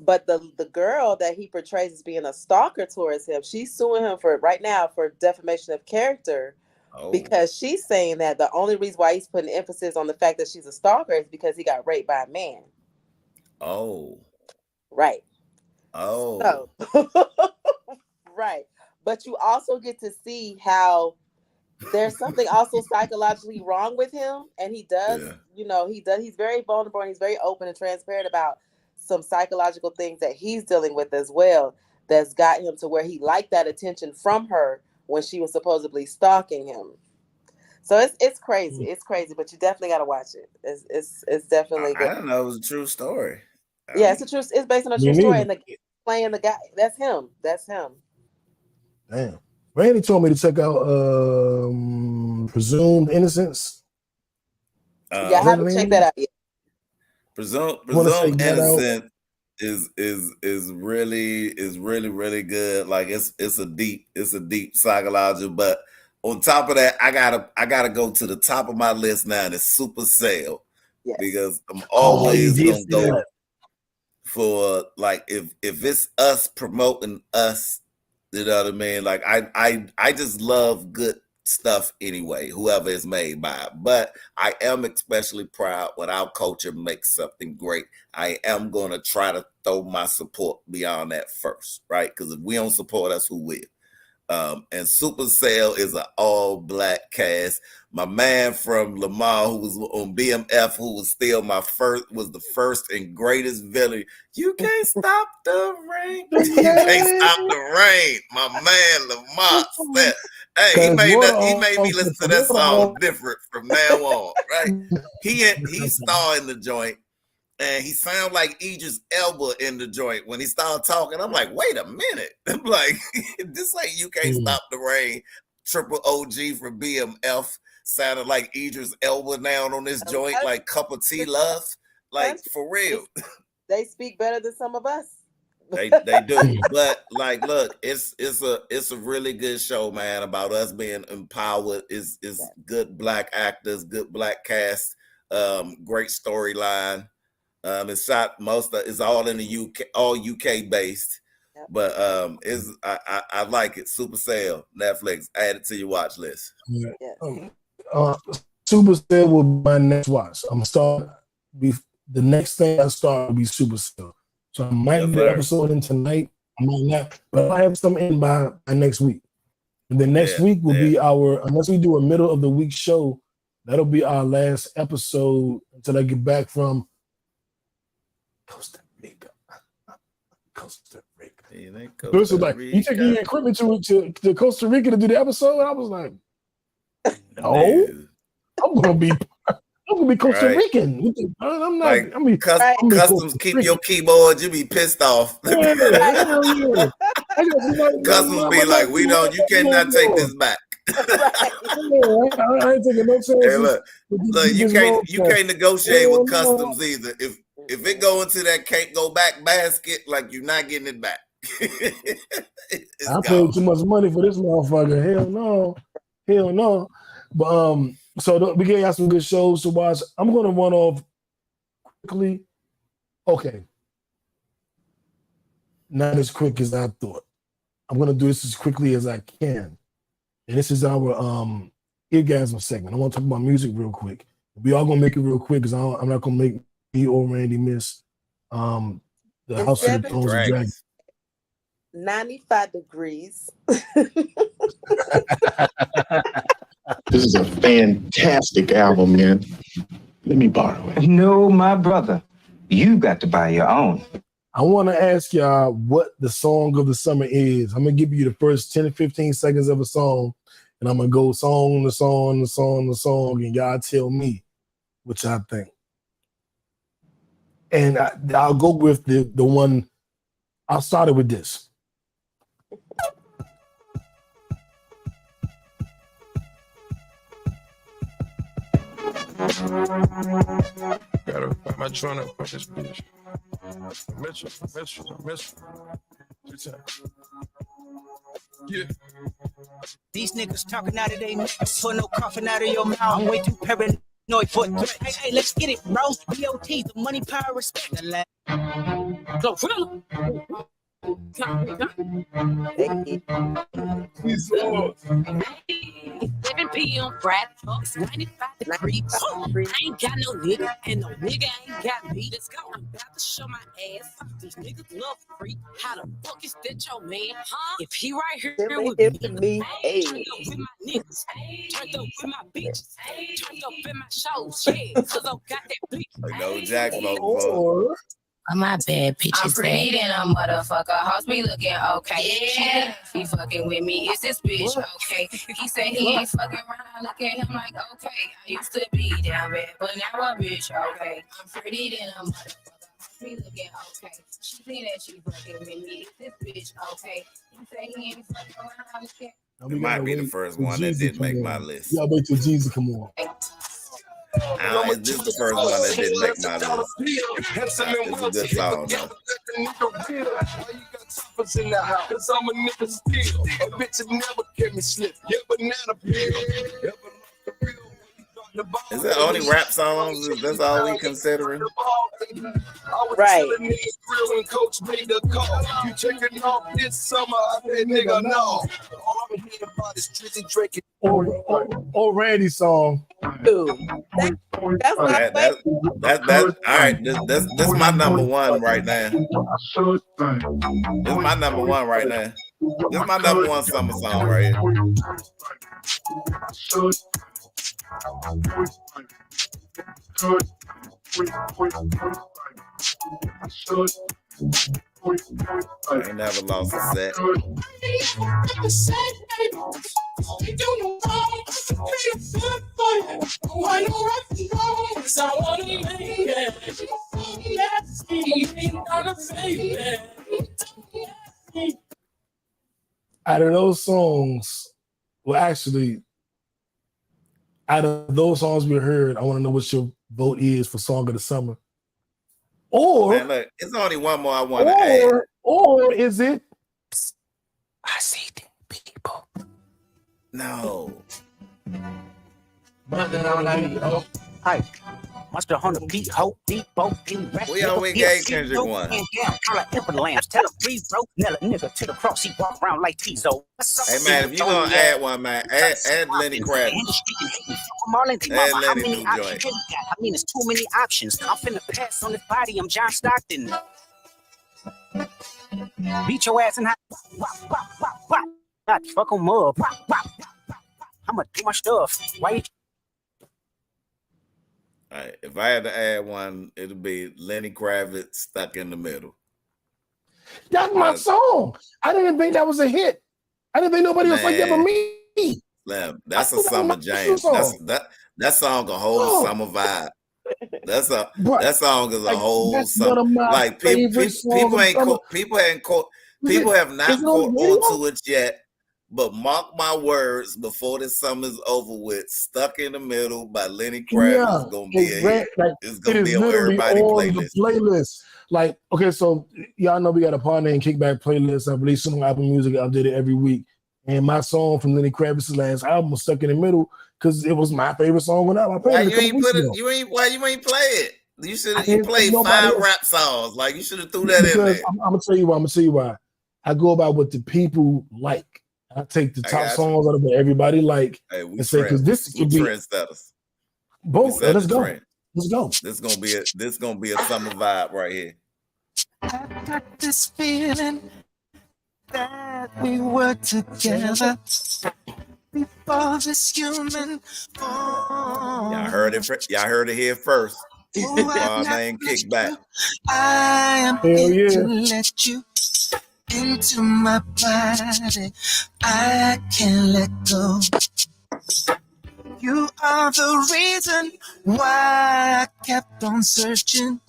But the girl that he portrays as being a stalker towards him, she's suing him right now for defamation of character, because she's saying that the only reason why he's putting emphasis on the fact that she's a stalker is because he got raped by a man. Oh. Right. Oh. So, right. But you also get to see how there's something also psychologically wrong with him. And he does, he's very vulnerable and he's very open and transparent about some psychological things that he's dealing with as well, that's got him to where he liked that attention from her when she was supposedly stalking him. So it's crazy. It's crazy, but you definitely got to watch it. It's definitely good. I didn't know it was a true story. Yeah, it's based on a true story, and playing the guy, that's him. Damn. Randy told me to check out Presumed Innocence. Yeah, I haven't checked that out yet. Presumed Innocent is really good. Like it's a deep psychological. But on top of that, I gotta go to the top of my list now, and it's Super Sale. Yes. Because I'm always gonna go for, like, if it's us promoting us, you know what I mean? Like I just love good stuff anyway, whoever is made by it. But I am especially proud when our culture makes something great. I am going to try to throw my support beyond that first, right? Because if we don't support us, who will? And Super Sale is an all-black cast. My man from Lamar, who was on BMF, who was still the first and greatest villain. You can't stop the rain. You can't stop the rain. My man Lamar said, hey, he made me listen to that song different from now on, right? He starred in the joint. And he sounded like Idris Elba in the joint when he started talking. I'm like, wait a minute. I'm like, this ain't You Can't Stop the Rain. Triple OG from BMF sounded like Idris Elba now on this joint, like Cup of Tea Love. Like, for real. They speak better than some of us. They do. But like, look, it's a really good show, man, about us being empowered. It's good black actors, good black cast, great storyline. It's shot it's all in the UK, all UK based, but I like it. Super Sale, Netflix. Add it to your watch list. Super Sale will be my next watch. The next thing I start will be Super Sale. So I might do the episode in tonight. I might not, but I have some in by next week. And then next week will be unless we do a middle of the week show, that'll be our last episode until I get back from Costa Rica. This was like, you taking your equipment to Costa Rica to do the episode? And I was like, no, I'm gonna be Costa Rican. I'm not. Like, Customs keep your keyboard. You be pissed off. Customs be like, you cannot take this back. I ain't taking no chances. Hey, look, you can't negotiate with Customs either. If it go into that can't go back basket, like, you're not getting it back. I paid too much money for this motherfucker. Hell no. But So we gave y'all some good shows to watch. I'm gonna run off quickly. Okay. Not as quick as I thought. I'm gonna do this as quickly as I can. And this is our eargasm segment. I want to talk about music real quick. We all gonna make it real quick because I'm not gonna make me or Randy miss the House of the Thrones and Dragons. 95 degrees. This is a fantastic album, man. Let me borrow it. No, my brother. You got to buy your own. I want to ask y'all what the song of the summer is. I'm going to give you the first 10 to 15 seconds of a song, and I'm going to go song to song to song to song, and y'all tell me what y'all think. And I'll go with the one. I'll start it with this. Gotta put my joint up with this bitch. Mitchell. Yeah. These niggas talking out of their necks for no coughing out of your mouth. I'm way too paranoid for it. Hey, let's get it, bro. BOT, the money, power, respect. Go, He's on. 7 p.m. Friday, it's 95 degrees. I ain't got no nigga, and no nigga ain't got me. Let's go. I'm about to show my ass. These niggas love free. How the fuck is that your man? Huh? If he right here with me, hey. Turned up with my niggas, turned up with my bitches, turned up in my shows, yeah. Cause I got that bitch. No Jack vote. My bad bitches. I'm pretty than a motherfucker. Hoes be looking okay. Yeah. He fucking with me. Is this bitch okay? He said he ain't fucking around. I look at him like, okay. I used to be down bad, but now a bitch okay. I'm pretty than a motherfucker. Hoes be looking okay. She think that she fucking with me. Is this bitch okay? He said he ain't fucking around. I look at It might be the first one that didn't make my list. Y'all wait till Jesus come on. This is the first one that didn't make my list. It's a good song, though. In the house, cause I'm a nigga still. A bitch that never get me slip. Yeah, banana peel. Is that only rap songs? That's all we considering? Right. Coach made the call. You checking off this summer? I said, nigga, no. All I'm hearing about is Drizzy Drake. Or Randy's song. Dude, that's my All right. This my number one right now. This my number one right now. This my number one summer song right here. I ain't never lost a set. Out of those songs, well, actually, out of those songs we heard, I want to know what your vote is for Song of the Summer. Or man, look, it's only one more I want to add. Or is it? I see the people. No. Hi. Must have 100 Pete, Hope, Deep, both we always gave Kendrick one. Tell a free bro, nail a nigga to the cross. He walk around like Tizo. Hey man, if you gonna add one, man, add Lenny Kravitz. Add Lenny new joint. I mean, it's too many options. I'm finna pass on this body. I'm John Stockton. Beat your ass and hot. Fuck 'em up. I'ma do my stuff. Why you? All right, if I had to add one, it'd be Lenny Kravitz, Stuck in the Middle. That's my song. I didn't think that was a hit. I didn't think nobody else like that but me. Slim, that's a summer jam. That song a whole summer vibe. That song is a whole summer. Like people have not caught on to it yet. But mark my words, before this summer's over with, Stuck in the Middle by Lenny Kravitz is gonna be it's gonna be on everybody's playlist. Like, okay, so y'all know we got a partner in Kickback playlist. I release some Apple Music, I update it every week. And my song from Lenny Kravitz's last album was Stuck in the Middle because it was my favorite song when I played Why it a you couple ain't weeks put it? ago. Why you ain't play it? You Ain't played nobody 5 else. rap songs. Like you should have threw that in Because there. I'm gonna tell you why. I'm gonna tell you why. I go about what the people like. I take the I top got you. songs out of what everybody like Hey, we and say, because this we could be trendsetters. We boom. set Let's the go. trend. Let's go. This gonna be a summer vibe right here. I got this feeling that we were together before this human form. Y'all heard it here first. Our name Kickback. I am Hell here yeah. to let you into my body. I can't let go. You are the reason why I kept on searching.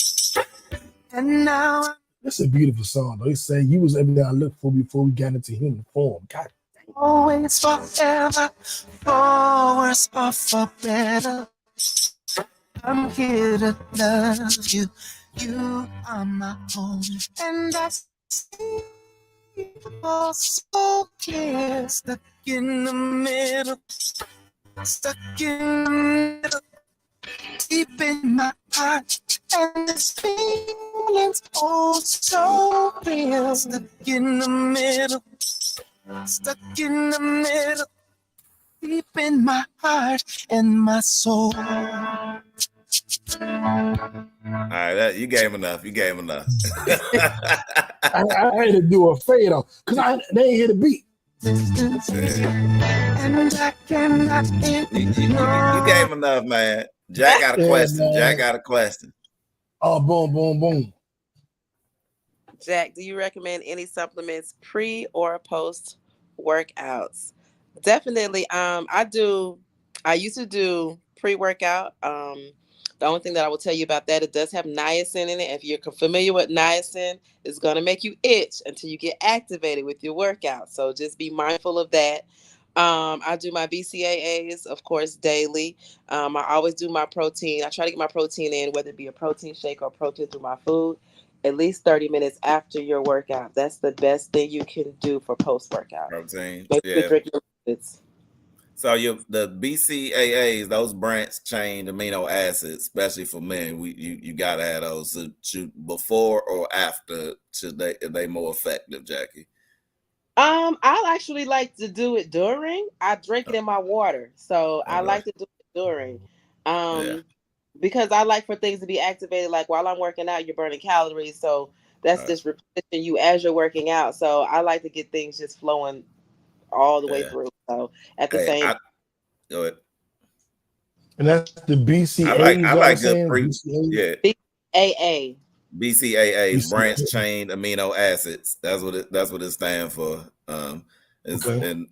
And now That's a beautiful song. Though. They say you was everything I looked for before we got into human form. God. always forever, for worse or for better. I'm here to love you. You are my home, and that's all so clear. Stuck in the middle, stuck in the middle, deep in my heart, and this feeling's oh so real. Stuck in the middle, stuck in the middle, deep in my heart and my soul. All right, you gave enough. You gave enough. I had to do a fade off because they ain't hear the beat. And I cannot You gave enough, man. Jack got a question. Man. Jack got a question. Oh, boom, boom, boom. Jack, do you recommend any supplements pre or post workouts? Definitely. I used to do pre-workout. The only thing that I will tell you about that, it does have niacin in it. If you're familiar with niacin, it's going to make you itch until you get activated with your workout. So just be mindful of that. I do my BCAAs, of course, daily. I always do my protein. I try to get my protein in, whether it be a protein shake or protein through my food, at least 30 minutes after your workout. That's the best thing you can do for post-workout. Protein. Make sure you Yeah. drink your liquids. So the BCAAs, those branched chain amino acids, especially for men, you gotta have those. So before or after should they more effective, Jackie? I actually like to do it during. I drink it in my water, so I like to do it during. Because I like for things to be activated. Like while I'm working out, you're burning calories, so that's just replenishing you as you're working out. So I like to get things just flowing all the way through. So at the same. Go ahead. And that's the BCAAs. I like good BCAAs? BCAA. BCAAs, branched chain amino acids. That's what it stands for. And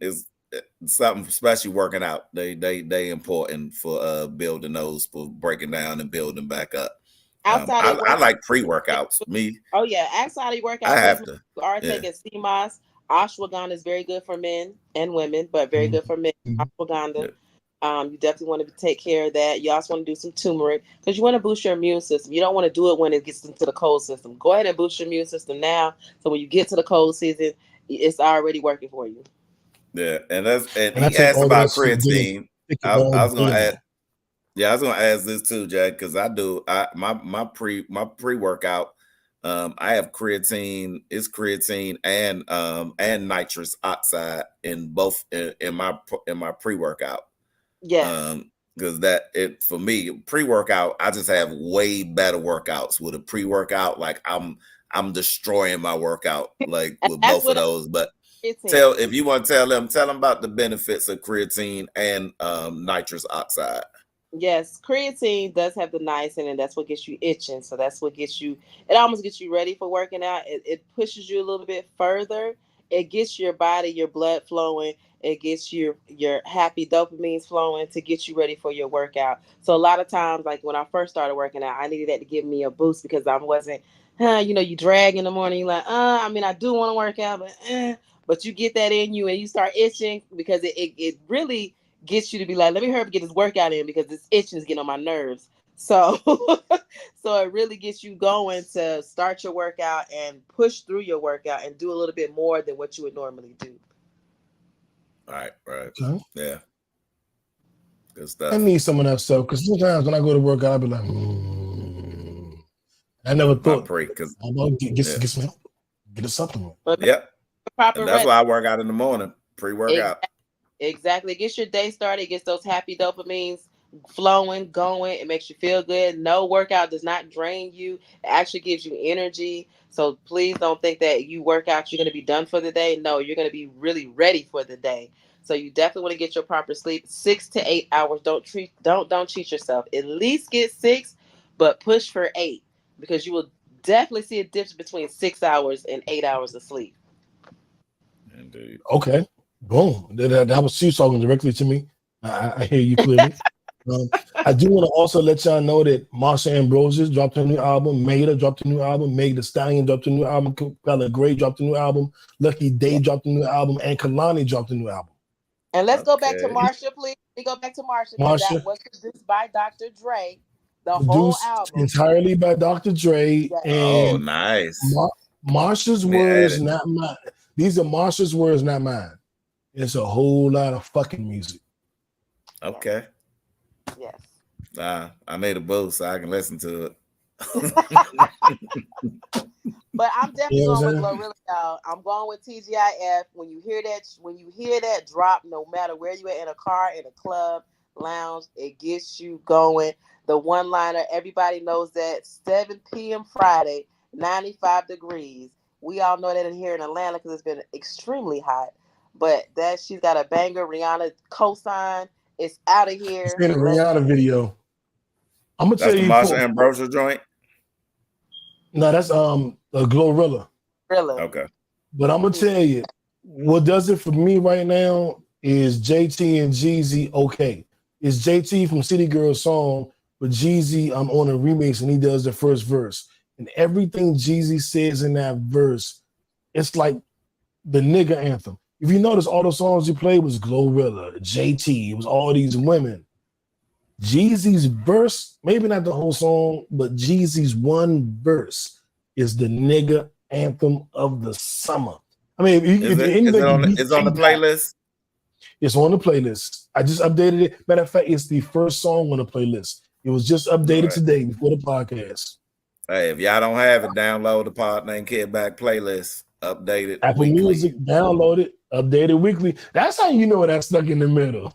it's something, especially working out. They important for building those, for breaking down and building back up. I like pre-workouts. Me. Oh yeah, outside of your workouts, I have to. You are taking CMOS. Ashwagandha is very good for men and women, but very good for men. Ashwagandha. You definitely want to take care of that. You also want to do some turmeric because you want to boost your immune system. You don't want to do it when it gets into the cold system. Go ahead and boost your immune system now, so when you get to the cold season, it's already working for you. Yeah, and he asked about creatine. I was gonna add. Yeah, I was gonna ask this too, Jack, because my pre-workout. I have creatine. It's creatine and nitrous oxide in both in my pre-workout. Yeah. Because for me, pre-workout, I just have way better workouts with a pre-workout. Like I'm destroying my workout like with both of those. But if you want to tell them about the benefits of creatine and nitrous oxide. Yes, creatine does have the niacin, and that's what gets you itching. So that's what gets you. It almost gets you ready for working out. It pushes you a little bit further. It gets your body, your blood flowing. It gets your happy dopamines flowing to get you ready for your workout. So a lot of times, like when I first started working out, I needed that to give me a boost because I wasn't, you drag in the morning. You're like, I do want to work out, but you get that in you and you start itching because it really gets you to be like, let me hurry up and get this workout in because this itching is getting on my nerves. So so it really gets you going to start your workout and push through your workout and do a little bit more than what you would normally do. Right. Okay. Yeah. Good I stuff. need some of that stuff because sometimes when I go to work out, I'll be like, I never My thought pre, cause I'm gonna get yeah. some help, get a supplement. Yep. Proper And that's rest. why I work out in the morning, pre-workout. Exactly. It gets your day started. It gets those happy dopamines flowing, going. It makes you feel good. No workout does not drain you. It actually gives you energy. So please don't think that you work out, you're going to be done for the day. No, you're going to be really ready for the day. So you definitely want to get your proper sleep, 6 to 8 hours. Don't cheat yourself. At least get 6, but push for 8 because you will definitely see a difference between 6 hours and 8 hours of sleep. Indeed. Okay, boom. That was you talking directly to me. I hear you clearly. I do want to also let y'all know that Marsha Ambrosius dropped a new album. Maida dropped a new album. Meg Thee Stallion dropped a new album. Bella Gray dropped a new album. Lucky Day dropped a new album. And Kalani dropped a new album. And let's go back to Marsha, please. We go back to Marsha because Marsha that was produced by Dr. Dre. The whole produced album. entirely by Dr. Dre. Yes. Oh, And nice. Marsha's Let me add words, it. not mine. These are Marsha's words, not mine. It's a whole lot of fucking music. Okay. Yes. I made a boost so I can listen to it. But I'm definitely You know what going I'm with saying? Glorilla, y'all. I'm going with TGIF. When you hear that drop, no matter where you at in a car, in a club, lounge, it gets you going. The one liner, everybody knows that 7 p.m. Friday, 95 degrees. We all know that in here in Atlanta because it's been extremely hot. But that she's got a banger. Rihanna co-sign. It's out of It's here. in a Rihanna video. I'm gonna That's tell the you Marsha Ambrosius joint. no, that's a Glorilla. Really? Okay. But I'm gonna tell you, what does it for me right now is JT and Jeezy. Okay, it's JT from City Girls song, but Jeezy, I'm on a remix and he does the first verse, and everything Jeezy says in that verse, it's like the nigga anthem. If you notice, all the songs you played was Glorilla, JT. It was all these women. Jeezy's verse, maybe not the whole song, but Jeezy's one verse is the nigga anthem of the summer. I mean, if anybody beats It's on the Kickback, playlist? it's on the playlist. I just updated it. Matter of fact, it's the first song on the playlist. It was just updated Right. today before the podcast. Hey, if y'all don't have it, download the Pod Name Kickback playlist. Update it Apple weekly. Music, download it, update it weekly. That's how you know that's stuck in the middle.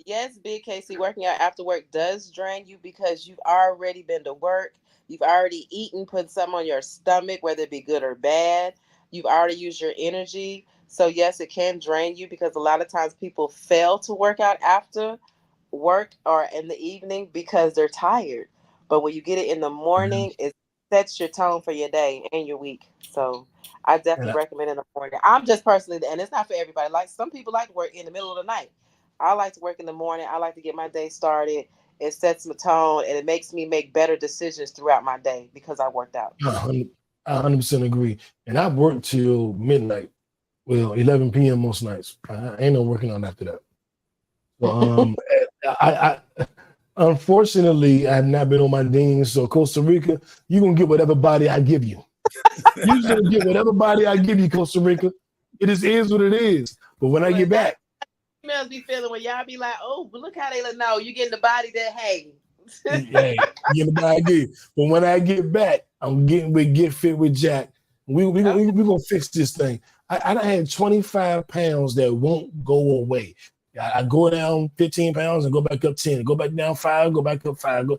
Yes, Big Casey, working out after work does drain you because you've already been to work. You've already eaten, put something on your stomach, whether it be good or bad. You've already used your energy. So, yes, it can drain you because a lot of times people fail to work out after work or in the evening because they're tired. But when you get it in the morning, it sets your tone for your day and your week. So, I definitely recommend in the morning. I'm just personally, and it's not for everybody. Like some people like to work in the middle of the night. I like to work in the morning. I like to get my day started. It sets my tone and it makes me make better decisions throughout my day because I worked out. I 100% agree. And I work till midnight. Well, 11 p.m. most nights. I ain't no working on after that. So, I unfortunately I have not been on my deans. So Costa Rica, you're gonna get whatever body I give you. You're just gonna get whatever body I give you, Costa Rica. It is what it is. But when I get back, Females be feeling when y'all be like, oh, but look how they look. No, you getting the body that hey. hey, get the body I give you. But when I get back, I'm getting with Get Fit with Jack. We gonna fix this thing. I done had 25 pounds that won't go away. I go down 15 pounds and go back up 10. Go back down 5, go back up 5.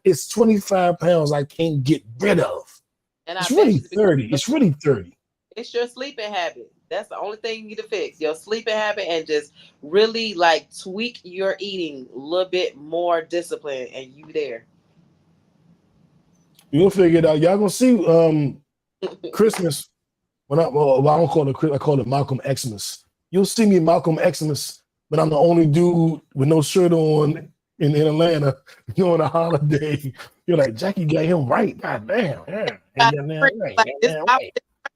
It's 25 pounds I can't get rid of. And It's really 30. It's really 30. It's your sleeping habit. That's the only thing you need to fix. Your sleeping habit and just really like tweak your eating a little bit more discipline and you there. You'll figure it out. Y'all gonna see Christmas. I don't call it I call it Malcolm Xmas. You'll see me Malcolm Xmas, but I'm the only dude with no shirt on in Atlanta during a holiday. You're like, Jackie got him right. God damn. Yeah.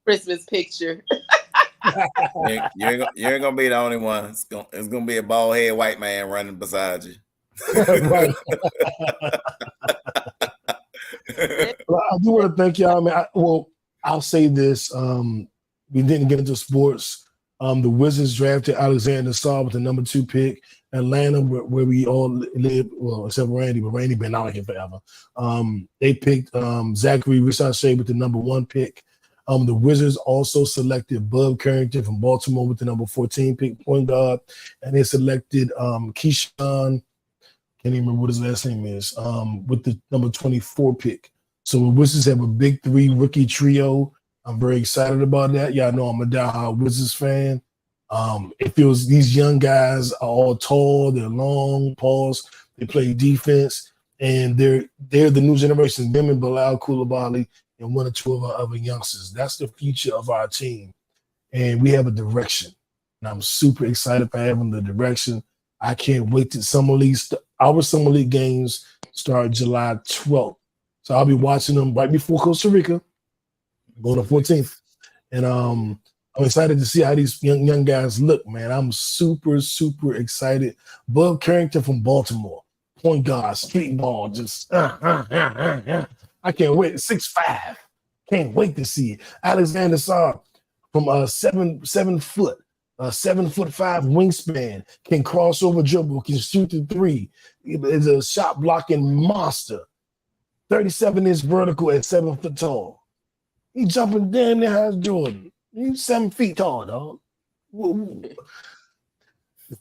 Christmas picture. You ain't gonna be the only one. It's gonna be a bald head white man running beside you. Right. Well, I do want to thank y'all, man. I'll say this. We didn't get into sports. The Wizards drafted Alexander Starr with the number 2 pick. Atlanta, where we all live, well, except Randy, but Randy been out here forever. They picked Zachary Richardson with the number 1 pick. The Wizards also selected Bub Carrington from Baltimore with the number 14 pick, point guard, and they selected Keyshawn, can't even remember what his last name is, with the number 24 pick. So the Wizards have a big 3 rookie trio. I'm very excited about that. Y'all know I'm a diehard Wizards fan. It feels these young guys are all tall, they're long, pause, they play defense, and they're the new generation. Them and Bilal Coulibaly and 1 or 2 of our other youngsters. That's the future of our team. And we have a direction. And I'm super excited for having the direction. I can't wait to our summer league games start July 12th. So I'll be watching them right before Costa Rica, going to 14th. And I'm excited to see how these young guys look, man. I'm super, super excited. Bub Carrington from Baltimore, point guard, street ball, just I can't wait. 6'5". Can't wait to see it. Alexander Sarr from 7 foot, 7'5" wingspan, can cross over dribble, can shoot the 3. Is a shot blocking monster. 37-inch vertical at 7 foot tall. He jumping damn near high as Jordan. He's 7 feet tall, dog. The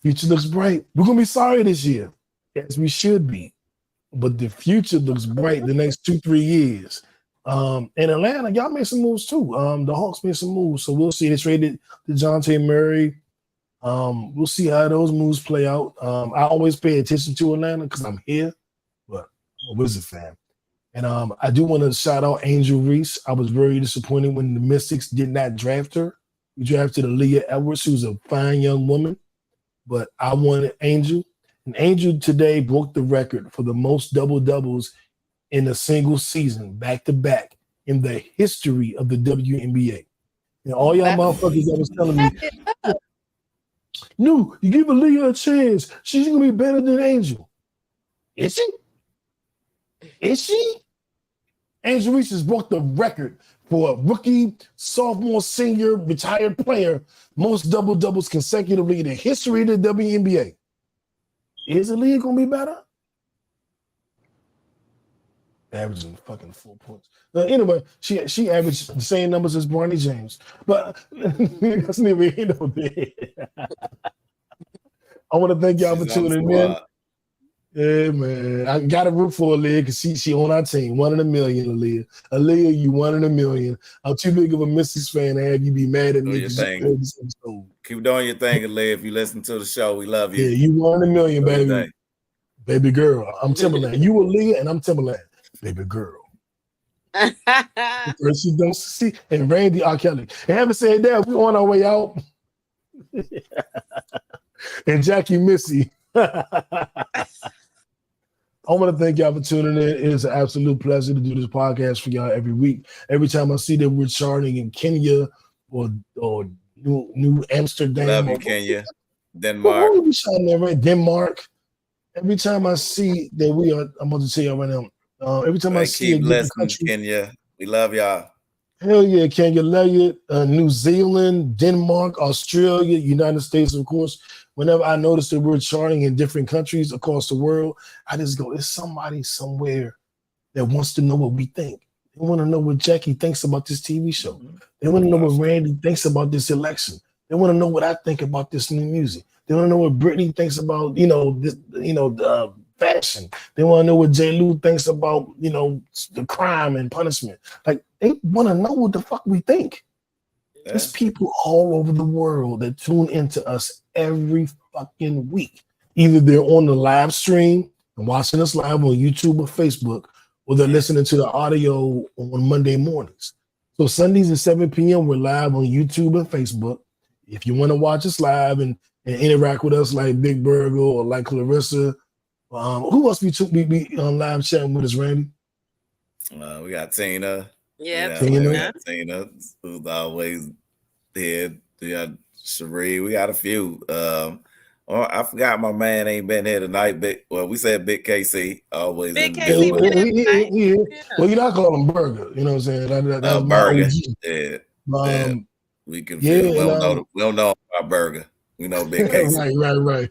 future looks bright. We're gonna be sorry this year, as we should be. But the future looks bright the next 2-3 years. In Atlanta, y'all made some moves too. The Hawks made some moves, so we'll see. They traded DeJounte Murray. We'll see how those moves play out. I always pay attention to Atlanta because I'm here, but I'm a Wizard fan. And I do want to shout out Angel Reese. I was very disappointed when the Mystics did not draft her. We drafted Aaliyah Edwards, who's a fine young woman, but I wanted Angel. And Angel today broke the record for the most double-doubles in a single season, back-to-back, in the history of the WNBA. And all y'all motherfuckers that was telling me, no, you give Aaliyah a chance. She's going to be better than Angel. Is she? Is she? Angel Reese has broke the record for a rookie, sophomore, senior, retired player, most double-doubles consecutively in the history of the WNBA. Is Aaliyah going to be better? Averaging fucking 4 points. Anyway, she averaged the same numbers as Bronny James. But that's neither here nor there. I want to thank y'all for tuning in. Yeah, man. I got to root for Aaliyah because she on our team. 1 in a million, Aaliyah. Aaliyah, you 1 in a million. I'm too big of a Mystics fan to have you be mad at me. Keep doing your thing, Aaliyah. If you listen to the show, we love you. Yeah, you 1 in a million, baby. Baby girl. I'm Timberland. You Aaliyah and I'm Timberland. Baby girl. First you don't see. And Randy R. Kelly. And having said that, we on our way out. And Jackie Missy. I want to thank y'all for tuning in. It is an absolute pleasure to do this podcast for y'all every week. Every time I see that we're charting in Kenya or New Amsterdam. Love you, Kenya. Denmark. We shouting there, right? Denmark. Every time I see that we are, I'm about to tell y'all right now. Every time I see keep listening, Kenya. We love y'all. Hell yeah, Kenya, love you. New Zealand, Denmark, Australia, United States, of course. Whenever I notice that we're charting in different countries across the world, I just go, there's somebody somewhere that wants to know what we think. They want to know what Jackie thinks about this TV show. They want to know what Randy thinks about this election. They want to know what I think about this new music. They want to know what Brittany thinks about, fashion. They want to know what J. Lou thinks about, the crime and punishment. Like, they want to know what the fuck we think. Yeah. There's people all over the world that tune into us every fucking week. Either they're on the live stream and watching us live on YouTube or Facebook, or they're listening to the audio on Monday mornings. So Sundays at 7 p.m., we're live on YouTube and Facebook. If you want to watch us live and interact with us like Big Burger or like Clarissa, who else be on live chatting with us, Randy? We got Tina. Yeah, Tina, who's always there. We got Cherie. We got a few. I forgot my man ain't been here tonight. We said Big KC always. Big KC. Yeah. Well, you not call him Burger. You know what I'm saying? That's Burger. Yeah. We can Yeah, feel. We don't know our burger. We know big case. right.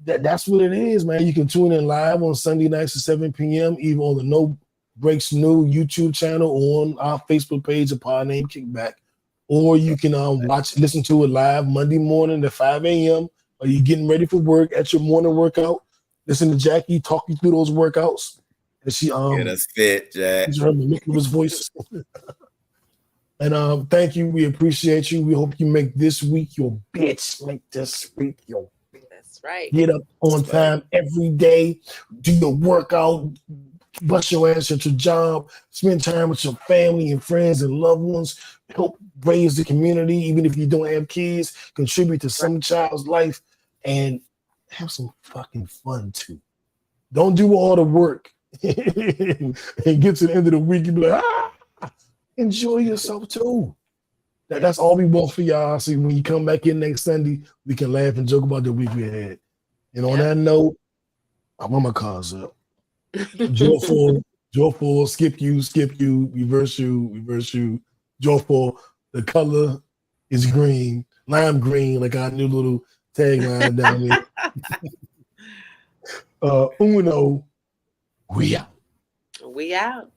That's what it is, man. You can tune in live on Sunday nights at 7 p.m. either on the No Breaks New YouTube channel or on our Facebook page, a pod named Kickback, or you can listen to it live Monday morning at 5 a.m. Or you getting ready for work at your morning workout. Listen to Jackie talk you through those workouts, and she Get us fit, Jack. she's heard the look of his voice. And thank you. We appreciate you. We hope you make this week your bitch. Make this week your bitch. That's right. Get up on time every day. Do your workout. Bust your ass at your job. Spend time with your family and friends and loved ones. Help raise the community, even if you don't have kids. Contribute to some child's life and have some fucking fun too. Don't do all the work and get to the end of the week and be like, enjoy yourself too. That's all we want for y'all. So when you come back in next Sunday, we can laugh and joke about the week we had. And on that note, I want my cars up. Joyful, skip you, reverse you, joyful. The color is green, lime green, like our new little tagline down there. Uno, we out. We out.